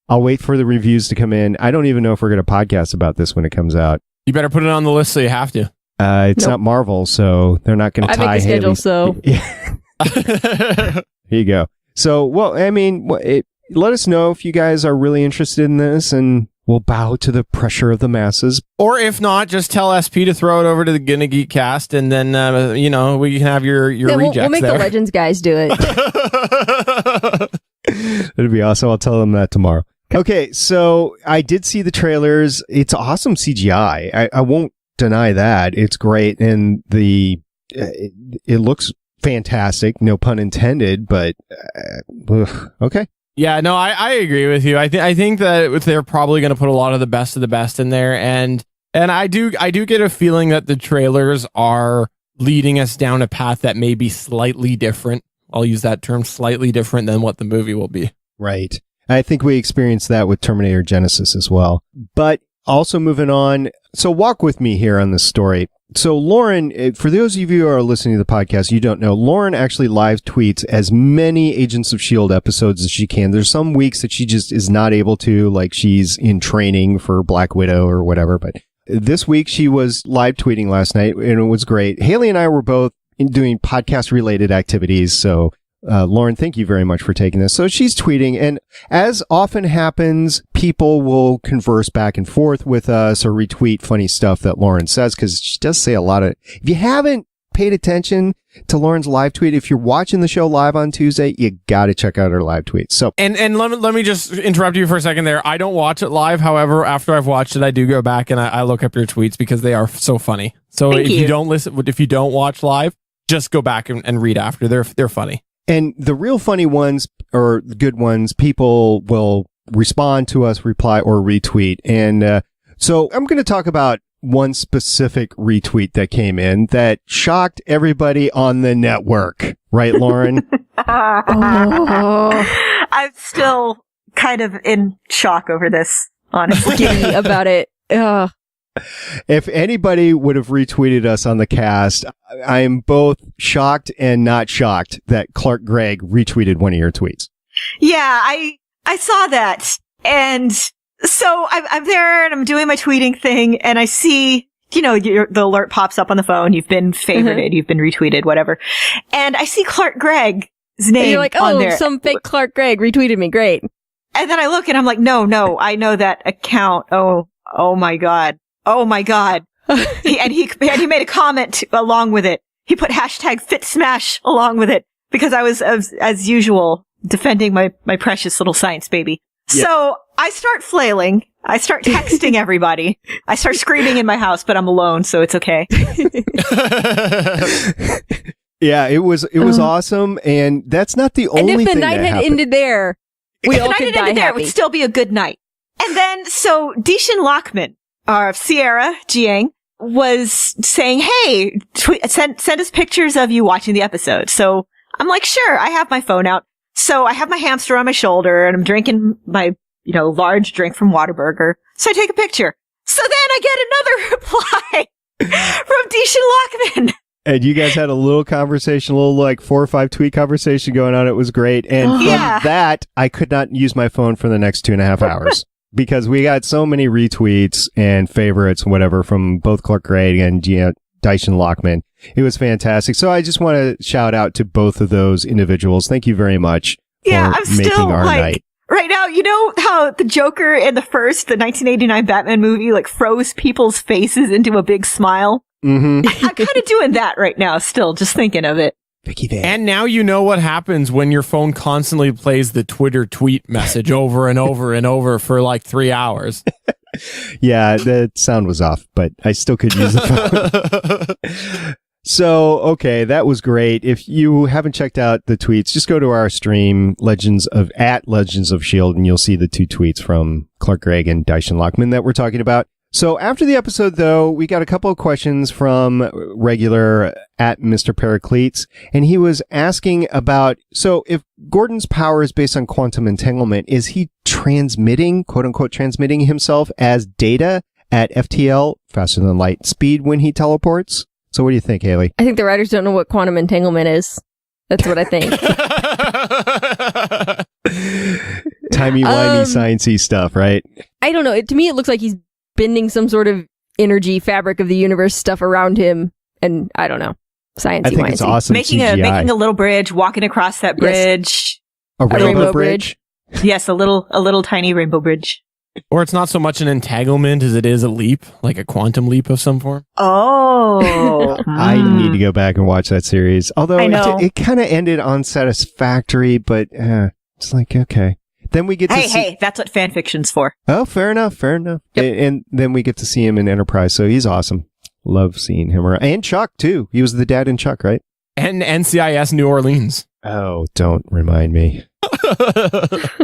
I'll wait for the reviews to come in. I don't even know if we're going to podcast about this when it comes out. You better put it on the list so you have to. It's Nope. not Marvel, so they're not going to I tie make the schedule, Haley's. so Here you go. So, well, I mean, let us know if you guys are really interested in this, and we'll bow to the pressure of the masses. Or if not, just tell SP to throw it over to the GonnaGeek cast, and then we can have your yeah, rejects we'll make there. the Legends guys do it. That'd be awesome. I'll tell them that tomorrow. Okay, so I did see the trailers. It's awesome CGI. I won't deny that. It's great, and it looks fantastic. No pun intended, but okay. Yeah, no, I agree with you. I think that they're probably going to put a lot of the best in there, and I do get a feeling that the trailers are leading us down a path that may be slightly different. I'll use that term, slightly different than what the movie will be. Right. I think we experienced that with Terminator Genesis as well. But also moving on. So walk with me here on this story. So Lauren, for those of you who are listening to the podcast, you don't know, Lauren actually live tweets as many Agents of S.H.I.E.L.D. episodes as she can. There's some weeks that she just is not able to, like she's in training for Black Widow or whatever. But this week she was live tweeting last night, and it was great. Haley and I were both doing podcast related activities. So Lauren, thank you very much for taking this. So she's tweeting, and as often happens, people will converse back and forth with us or retweet funny stuff that Lauren says, because she does say a lot of, if you haven't paid attention to Lauren's live tweet, if you're watching the show live on Tuesday, you got to check out her live tweet. So, and let me just interrupt you for a second there. I don't watch it live. However, after I've watched it, I do go back and I look up your tweets because they are so funny. So if you don't watch live, just go back and read after. They're funny. And the real funny ones, or the good ones, people will respond to us, reply, or retweet. And so I'm going to talk about one specific retweet that came in that shocked everybody on the network. Right, Lauren? I'm still kind of in shock over this, honestly. Giddy about it. Ugh. If anybody would have retweeted us on the cast, I am both shocked and not shocked that Clark Gregg retweeted one of your tweets. Yeah, I saw that. And so I'm there and I'm doing my tweeting thing and I see, the alert pops up on the phone. You've been favorited. You've been retweeted, whatever. And I see Clark Gregg's name and you're like, on there. Some fake Clark Gregg retweeted me. Great. And then I look and I'm like, no, I know that account. Oh my God. Oh my God. he made a comment along with it. He put hashtag #FitSmash along with it because I was, as usual, defending my precious little science baby. Yep. So I start flailing. I start texting everybody. I start screaming in my house, but I'm alone, so it's okay. Yeah, it was awesome. And that's not the only thing that happened. And if the night had ended there, we all could die happy. It would still be a good night. And then, so Dishan Lockman, Sierra Jiang, was saying, hey, send us pictures of you watching the episode. So I'm like, sure, I have my phone out. So I have my hamster on my shoulder and I'm drinking my, large drink from Whataburger. So I take a picture. So then I get another reply from Dishan Lockman. And you guys had a little conversation, a little like 4 or 5 tweet conversation going on. It was great. And from that, I could not use my phone for the next 2.5 hours. Because we got so many retweets and favorites, whatever, from both Clark Gregg and Dishan Lockman. It was fantastic. So I just want to shout out to both of those individuals. Thank you very much for making our night. Right now, you know how the Joker in the 1989 Batman movie, froze people's faces into a big smile? Mm-hmm. I'm kind of doing that right now still, just thinking of it. Vicky Van. And now you know what happens when your phone constantly plays the Twitter tweet message over and over and over for 3 hours. Yeah, the sound was off, but I still could use the phone. So, okay, that was great. If you haven't checked out the tweets, just go to our stream, Legends of S.H.I.E.L.D, and you'll see the 2 tweets from Clark Gregg and Dishan Lockman that we're talking about. So after the episode, though, we got a couple of questions from regular at Mr. Pericletes, and he was asking about, so if Gordon's power is based on quantum entanglement, is he transmitting, quote unquote, transmitting himself as data at FTL, faster than light speed, when he teleports? So what do you think, Haley? I think the writers don't know what quantum entanglement is. That's what I think. Timey-wimey, sciencey stuff, right? I don't know. To me, it looks like he's bending some sort of energy fabric of the universe stuff around him, and I don't know. Sciencey. I think it's awesome. Making a little bridge, walking across that bridge. Yes. A rainbow bridge? Yes, a little tiny rainbow bridge. Or it's not so much an entanglement as it is a leap, like a quantum leap of some form. Oh. I need to go back and watch that series. Although it kind of ended unsatisfactory, but it's like, okay. Then we get to see... Hey, that's what fan fiction's for. Oh, fair enough. Yep. And then we get to see him in Enterprise, so he's awesome. Love seeing him around. And Chuck, too. He was the dad in Chuck, right? And NCIS New Orleans. Oh, don't remind me.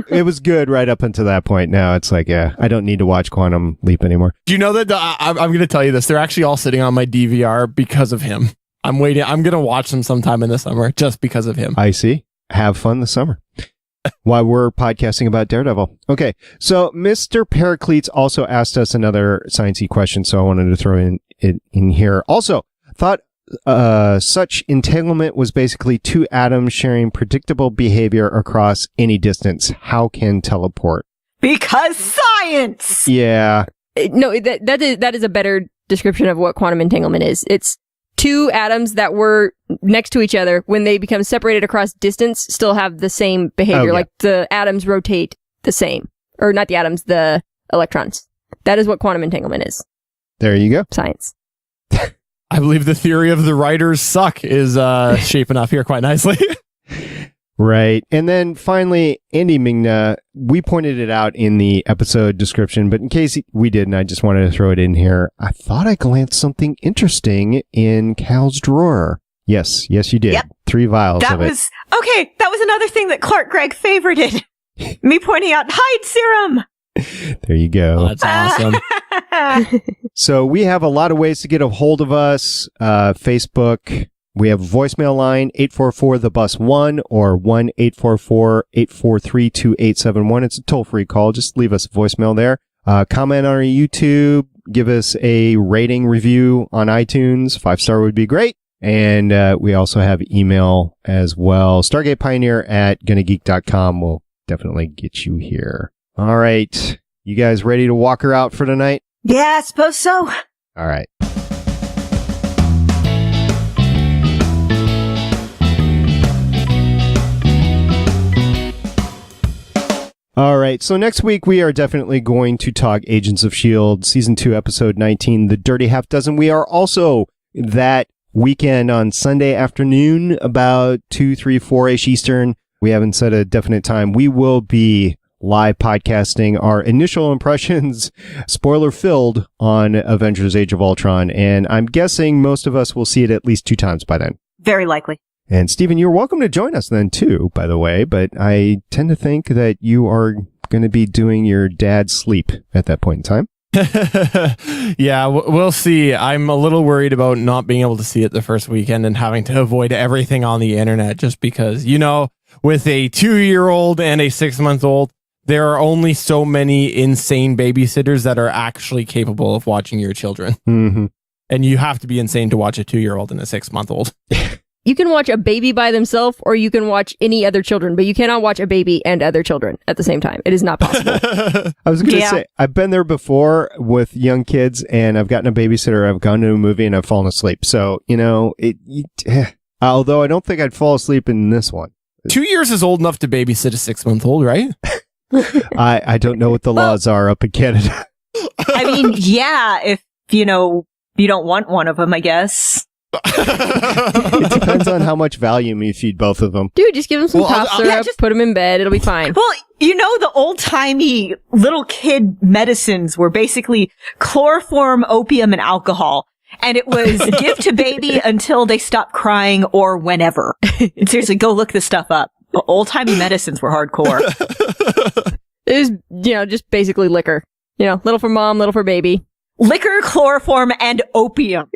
It was good right up until that point. Now it's like, I don't need to watch Quantum Leap anymore. Do you know that I'm going to tell you this? They're actually all sitting on my DVR because of him. I'm waiting. I'm going to watch them sometime in the summer just because of him. I see. Have fun this summer. While we're podcasting about Daredevil. Okay, so Mr. Pericletes also asked us another sciencey question, so I wanted to throw it in here. Also, thought such entanglement was basically 2 atoms sharing predictable behavior across any distance. How can teleport? Because science! Yeah. No, that is a better description of what quantum entanglement is. It's 2 atoms that were next to each other, when they become separated across distance, still have the same behavior. Like the atoms rotate the same. Or not the atoms, the electrons. That is what quantum entanglement is. There you go. Science. I believe the theory of the writers suck is shaping up here quite nicely. Right. And then finally, Andy Mingna, we pointed it out in the episode description, but in case we didn't, I just wanted to throw it in here. I thought I glanced something interesting in Cal's drawer. Yes, you did. Yep. 3 vials of it. Okay, that was another thing that Clark Gregg favorited. Me pointing out Hyde serum. There you go. Oh, that's awesome. So we have a lot of ways to get a hold of us. Facebook. We have a voicemail line, 844-THE-BUS-1 or 1-844-843-2871. It's a toll-free call. Just leave us a voicemail there. Comment on our YouTube. Give us a rating review on iTunes. 5-star would be great. And we also have email as well. StargatePioneer@GonnaGeek.com will definitely get you here. All right. You guys ready to walk her out for tonight? Yeah, I suppose so. All right. All right, so next week we are definitely going to talk Agents of S.H.I.E.L.D. Season 2, Episode 19, The Dirty Half Dozen. We are also that weekend on Sunday afternoon, about 2, 3, 4-ish Eastern. We haven't set a definite time. We will be live podcasting our initial impressions, spoiler-filled, on Avengers Age of Ultron, and I'm guessing most of us will see it at least 2 times by then. Very likely. And Stephen, you're welcome to join us then too, by the way, but I tend to think that you are going to be doing your dad's sleep at that point in time. Yeah, we'll see. I'm a little worried about not being able to see it the first weekend and having to avoid everything on the internet just because, you know, with a 2-year-old and a 6-month-old, there are only so many insane babysitters that are actually capable of watching your children. Mm-hmm. And you have to be insane to watch a 2-year-old and a 6-month-old. You can watch a baby by themselves, or you can watch any other children, but you cannot watch a baby and other children at the same time. It is not possible. I was going to say, I've been there before with young kids, and I've gotten a babysitter, I've gone to a movie, and I've fallen asleep. So, you know, although I don't think I'd fall asleep in this one. 2 years is old enough to babysit a 6-month-old, right? I don't know what the laws are up in Canada. I mean, yeah, if, you know, you don't want one of them, I guess. It depends on how much Valium you feed both of them. Dude, just give them some cough syrup, put them in bed, it'll be fine. Well, you know, the old-timey little kid medicines were basically chloroform, opium, and alcohol. And it was give to baby until they stop crying or whenever. Seriously, go look this stuff up. Old-timey medicines were hardcore. It was, you know, just basically liquor. You know, little for mom, little for baby. Liquor, chloroform, and opium.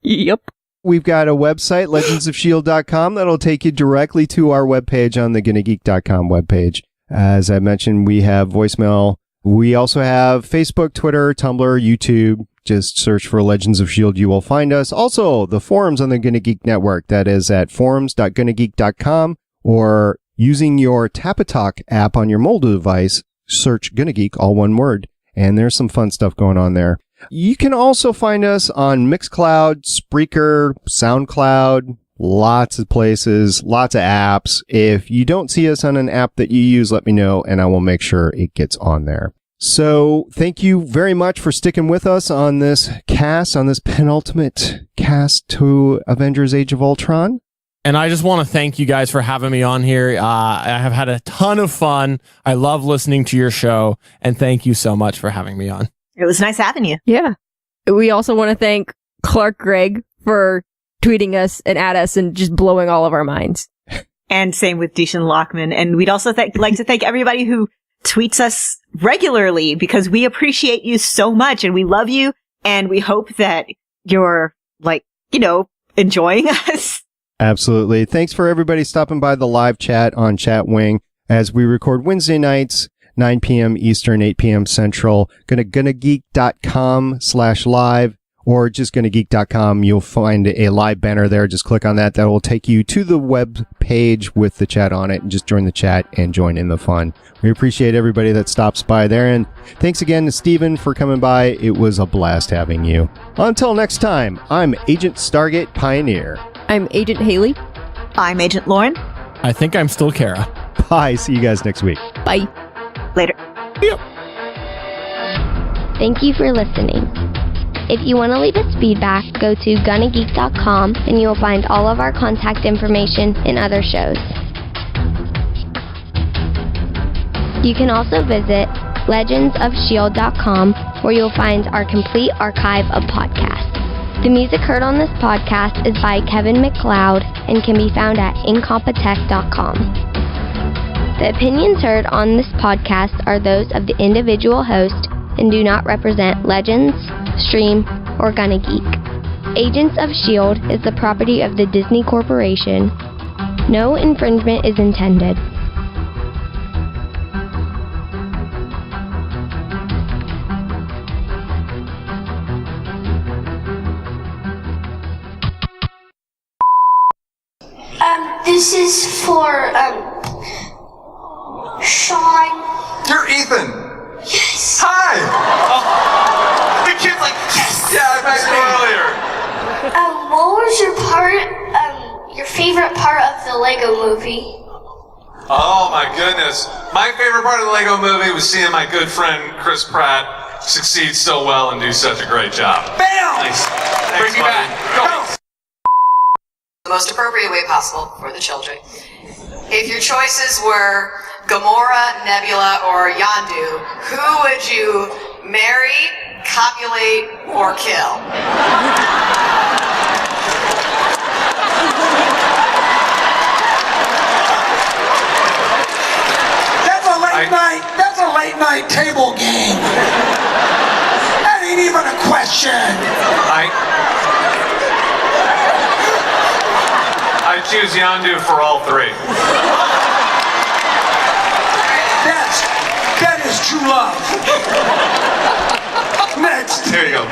Yep. We've got a website, legendsofshield.com, that'll take you directly to our webpage on the GonnaGeek.com webpage. As I mentioned, we have voicemail. We also have Facebook, Twitter, Tumblr, YouTube. Just search for Legends of S.H.I.E.L.D. You will find us. Also, the forums on the GonnaGeek Network. That is at forums.GonnaGeek.com, or using your Tapatalk app on your mobile device, search GonnaGeek, all one word. And there's some fun stuff going on there. You can also find us on Mixcloud, Spreaker, SoundCloud, lots of places, lots of apps. If you don't see us on an app that you use, let me know, and I will make sure it gets on there. So thank you very much for sticking with us on this cast, on this penultimate cast to Avengers Age of Ultron. And I just want to thank you guys for having me on here. I have had a ton of fun. I love listening to your show, and thank you so much for having me on. It was nice having you. Yeah. We also want to thank Clark Gregg for tweeting us and at us and just blowing all of our minds. And same with Deshaun Lockman. And we'd also like to thank everybody who tweets us regularly, because we appreciate you so much and we love you. And we hope that you're, like, you know, enjoying us. Absolutely. Thanks for everybody stopping by the live chat on Chatwing as we record Wednesday nights, 9 p.m. Eastern, 8 p.m. Central. Go to GonnaGeek.com/live or just GonnaGeek.com. You'll find a live banner there. Just click on that. That will take you to the web page with the chat on it, and just join the chat and join in the fun. We appreciate everybody that stops by there. And thanks again to Stephen for coming by. It was a blast having you. Until next time, I'm Agent Stargate Pioneer. I'm Agent Haley. I'm Agent Lauren. I think I'm still Kara. Bye. See you guys next week. Bye. Later. Yep. Thank you for listening. If you want to leave us feedback, go to GonnaGeek.com and you will find all of our contact information and other shows. You can also visit legendsofshield.com where you'll find our complete archive of podcasts. The music heard on this podcast is by Kevin MacLeod and can be found at incompetech.com. The opinions heard on this podcast are those of the individual host and do not represent Legends, Stream, or GonnaGeek. Agents of S.H.I.E.L.D. is the property of the Disney Corporation. No infringement is intended. This is for, Sean. You're Ethan. Yes. Hi. Oh. The kid's like, yes. Yeah, I met you earlier. What was your favorite part of the Lego movie? Oh my goodness. My favorite part of the Lego movie was seeing my good friend Chris Pratt succeed so well and do such a great job. Bam! Nice. Thanks, Bring me buddy. back. Go. The most appropriate way possible for the children. If your choices were Gamora, Nebula, or Yondu, who would you marry, copulate, or kill? That's a late night table game. That ain't even a question. I choose Yondu for all three. That is true love. Next. There you go.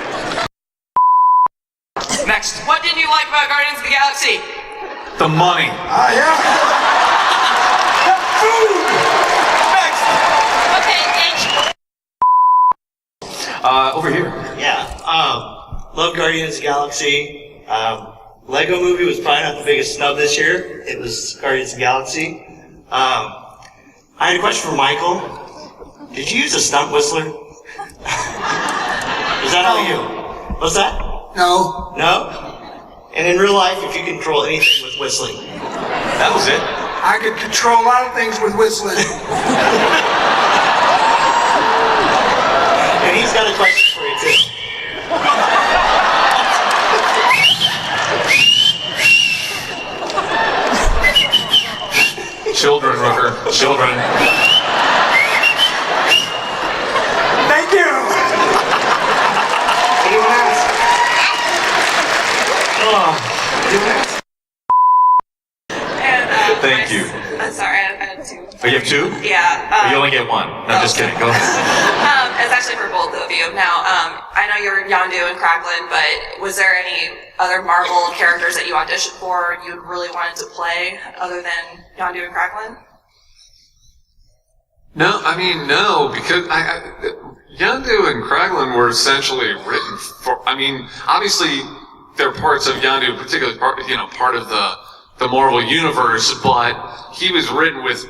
Next. What didn't you like about Guardians of the Galaxy? The money. Yeah. The food. Next. Okay, Over here. Yeah. Love Guardians of the Galaxy. Lego Movie was probably not the biggest snub this year. It was Guardians of the Galaxy. I had a question for Michael. Did you use a stunt whistler? Was that all you? What's that? No. No? And in real life, if you control anything with whistling? That was it. I could control a lot of things with whistling. And he's got a question for you too. Children, Rooker. Children. Thank you. Anyone else? Thank you. I'm sorry, I had two. Oh, you have two? Yeah. You only get one. No, just kidding. Go ahead. It's actually for both of you. Now, I know you're Yondu and Cracklin, but was there any other Marvel characters that you auditioned for you really wanted to play other than Yondu and Cracklin? No, because Yondu and Kraglin were essentially written for. Obviously, they're parts of Yondu, particularly part of the Marvel universe, but he was written with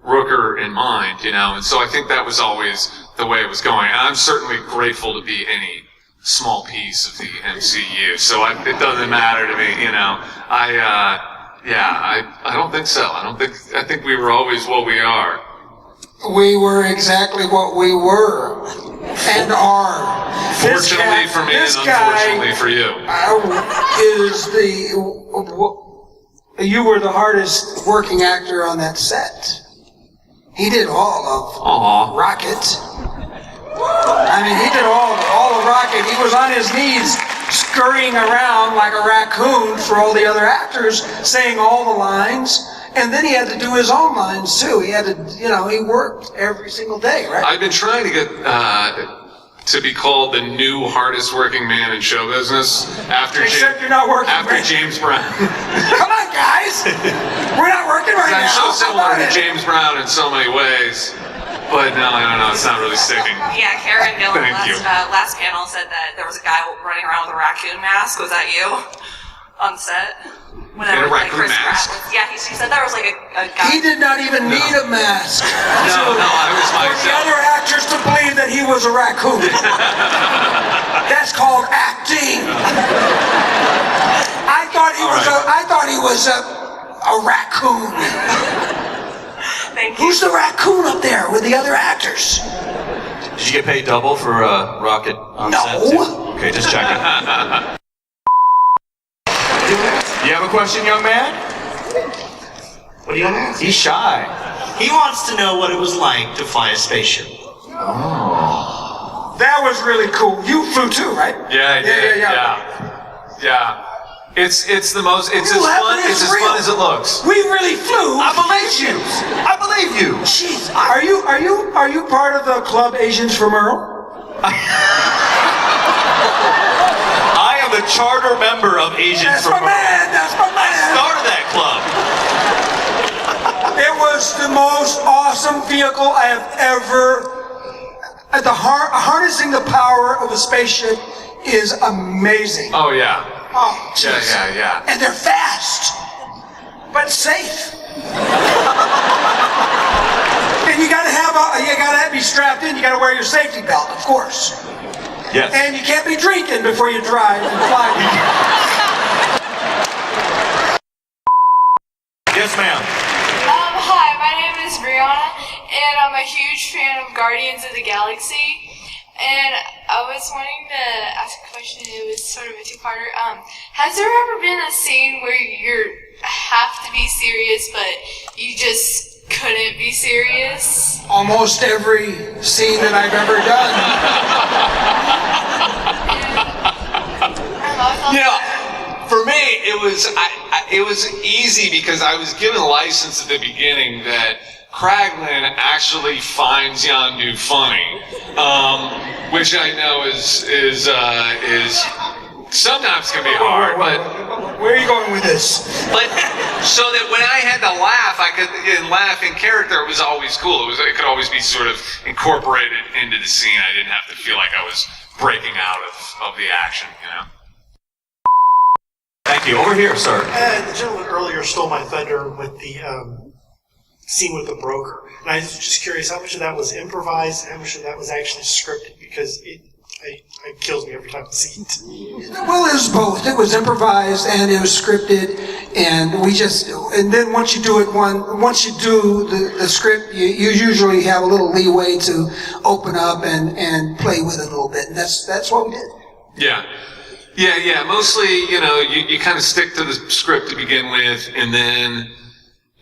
Rooker in mind, and so I think that was always the way it was going. And I'm certainly grateful to be any small piece of the MCU, so it doesn't matter to me, I don't think so. I think we were always what we are. We were exactly what we were and are. Fortunately for me and unfortunately for you. You were the hardest working actor on that set. He did all of Rocket. He did all of Rocket. He was on his knees scurrying around like a raccoon for all the other actors, saying all the lines. And then he had to do his own lines too. He had to, he worked every single day, right? I've been trying to get to be called the new hardest working man in show business Except you're not working. After James Brown. Come on, guys! We're not working right now. I'm so similar to James Brown in so many ways, but no, I don't know. It's not really sticking. Yeah, Karen Gillan Thank you. last panel said that there was a guy running around with a raccoon mask. Was that you? on set. In a raccoon mask? She said there was like a guy. He did not even need a mask. No, I was For the myself. other actors to believe that he was a raccoon. That's called acting. I thought he was a raccoon. Thank you. Who's the raccoon up there with the other actors? Did you get paid double for Rocket on set? No. Okay, just checking. You have a question, young man? What do you want to ask? He's shy. He wants to know what it was like to fly a spaceship. Oh. That was really cool. You flew too, right? Yeah, I did. Yeah. It's as fun as it looks. We really flew. I believe you. Jeez, are you part of the club Agents from Earl? I am a charter member of Agents from Earl. That's my man. I started that club. It was the most awesome vehicle I have ever. Harnessing the power of a spaceship is amazing. Oh yeah. Oh, geez. Yeah. And they're fast, but safe. And you gotta be strapped in. You gotta wear your safety belt, of course. Yes. And you can't be drinking before you drive and fly. Yes, ma'am. Hi, my name is Brianna, and I'm a huge fan of Guardians of the Galaxy. And I was wanting to ask a question. It was sort of a two-parter. Has there ever been a scene where you have to be serious, but you just couldn't be serious? Almost every scene that I've ever done. For me, it was easy because I was given a license at the beginning that Kraglin actually finds Yondu funny, which I know is sometimes can be hard. But where are you going with this? But so that when I had to laugh, I could laugh in character. It was always cool. It could always be sort of incorporated into the scene. I didn't have to feel like I was breaking out of the action, you know. Thank you. Over here, sir. The gentleman earlier stole my thunder with the scene with the broker. And I was just curious how much of that was improvised and how much of that was actually scripted, because it kills me every time I see it. Well, it was both. It was improvised and it was scripted, and then once you do the script, you usually have a little leeway to open up and play with it a little bit, and that's what we did. Yeah. Mostly, you kind of stick to the script to begin with, and then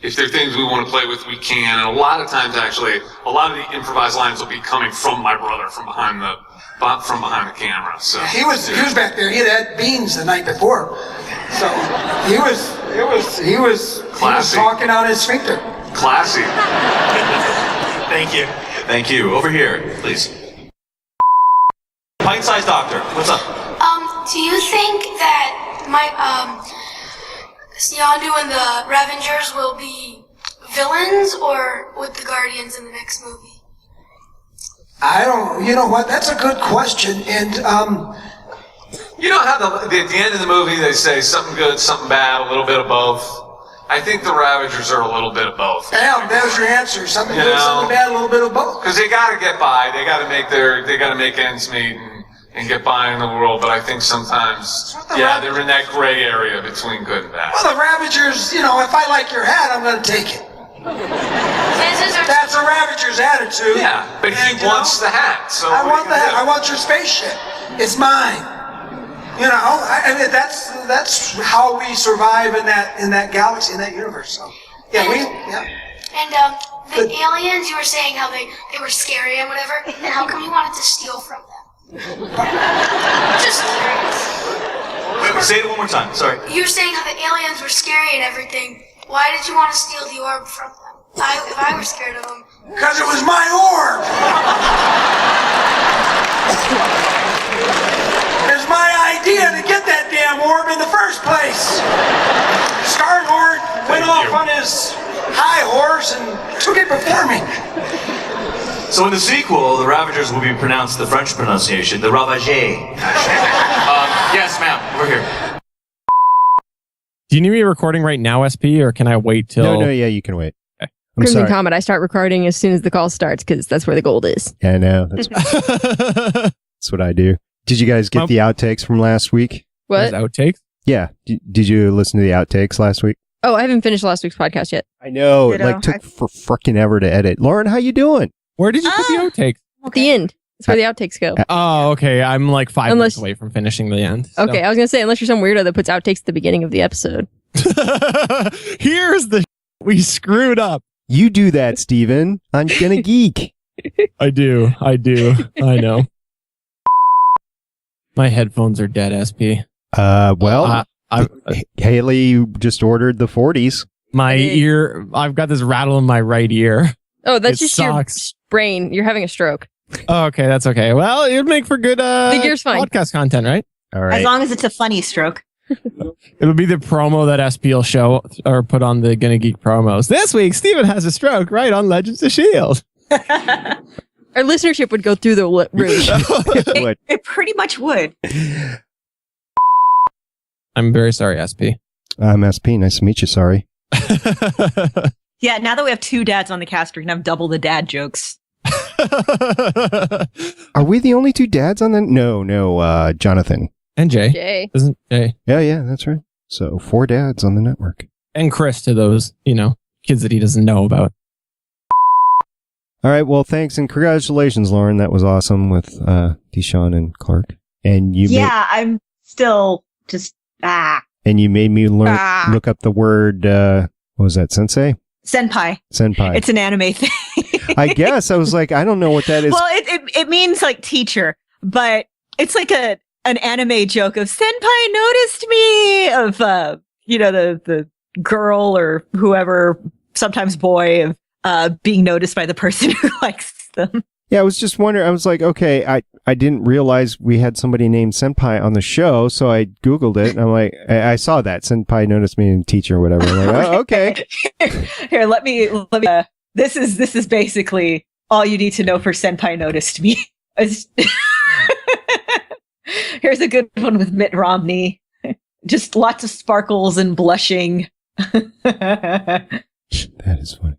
if there are things we want to play with, we can. And a lot of times, actually, a lot of the improvised lines will be coming from my brother from behind the camera. So he was back there. He had beans the night before, so he was talking on his sphincter. Classy. Thank you. Over here, please. Pint-sized doctor, what's up? Do you think that Yondu and the Ravengers will be villains, or with the Guardians in the next movie? You know what? That's a good question, and you know how at the end of the movie they say something good, something bad, a little bit of both. I think the Ravagers are a little bit of both. Damn, there's your answer. Something good, something bad, a little bit of both. Because they got to get by. They got to make ends meet and get by in the world. But I think sometimes, they're in that gray area between good and bad. Well, the Ravagers, if I like your hat, I'm going to take it. That's a Ravager's attitude. Yeah, but he wants the hat. So I want the hat. I want your spaceship. It's mine. I mean, that's how we survive in that galaxy, in that universe. So, And the aliens, you were saying how they were scary and whatever. And how come you wanted to steal from them? Just curious. Wait, say it one more time. Sorry. You were saying how the aliens were scary and everything. Why did you want to steal the orb from them? If I were scared of them. Because it was my orb! It was my idea to get that damn orb in the first place. Star-Lord went off on his high horse and took it before me. So in the sequel, the Ravagers will be pronounced the French pronunciation, the Ravagers. Yes, ma'am, over here. Do you need me recording right now, SP, or can I wait till... No, yeah, you can wait. Okay. I'm Crimson sorry. Comet, I start recording as soon as the call starts because that's where the gold is. Yeah, I know. That's what I do. Did you guys get the outtakes from last week? What? Outtakes? Yeah. Did you listen to the outtakes last week? Oh, I haven't finished last week's podcast yet. I know. It took for frickin' ever to edit. Lauren, how you doing? Where did you put the outtakes? At the end. That's where the outtakes go. Oh, okay. I'm like 5 minutes away from finishing the end. So. Okay, I was going to say, unless you're some weirdo that puts outtakes at the beginning of the episode. Here's the we screwed up. You do that, Stephen. I'm gonna geek. I do. I know. My headphones are dead, SP. Haley just ordered the 40s. My ear, I've got this rattle in my right ear. Oh, that's It just sucks. your brain. You're having a stroke. Oh, okay, that's okay. Well, it would make for good The ear's fine. podcast content, right? All As long as it's a funny stroke. It'll be the promo that SP will show or put on the GonnaGeek promos. This week, Stephen has a stroke right on Legends of S.H.I.E.L.D. Our listenership would go through the roof. It pretty much would. I'm very sorry, SP. I'm SP. Nice to meet you. Sorry. Yeah, now that we have 2 dads on the cast, we can have double the dad jokes. Are we the only 2 dads on the... No, Jonathan. And Jay. Jay. Isn't Jay? Yeah, that's right. So 4 dads on the network. And Chris to those, kids that he doesn't know about. All right, well, thanks and congratulations, Lauren. That was awesome with Deshaun and Clark. And you I'm still just and you made me look up the word what was that, sensei? Senpai. It's an anime thing. I guess. I was like, I don't know what that is. Well, it means like teacher, but it's like an anime joke of senpai noticed me, of the girl or whoever, sometimes boy, of being noticed by the person who likes them. Yeah, I was just wondering. I was like, okay, I didn't realize we had somebody named Senpai on the show, so I Googled it, and I'm like, I saw that Senpai noticed me in teacher or whatever. I'm like, oh, okay. Here, let me. This is basically all you need to know for Senpai noticed me. Here's a good one with Mitt Romney. Just lots of sparkles and blushing. That is funny.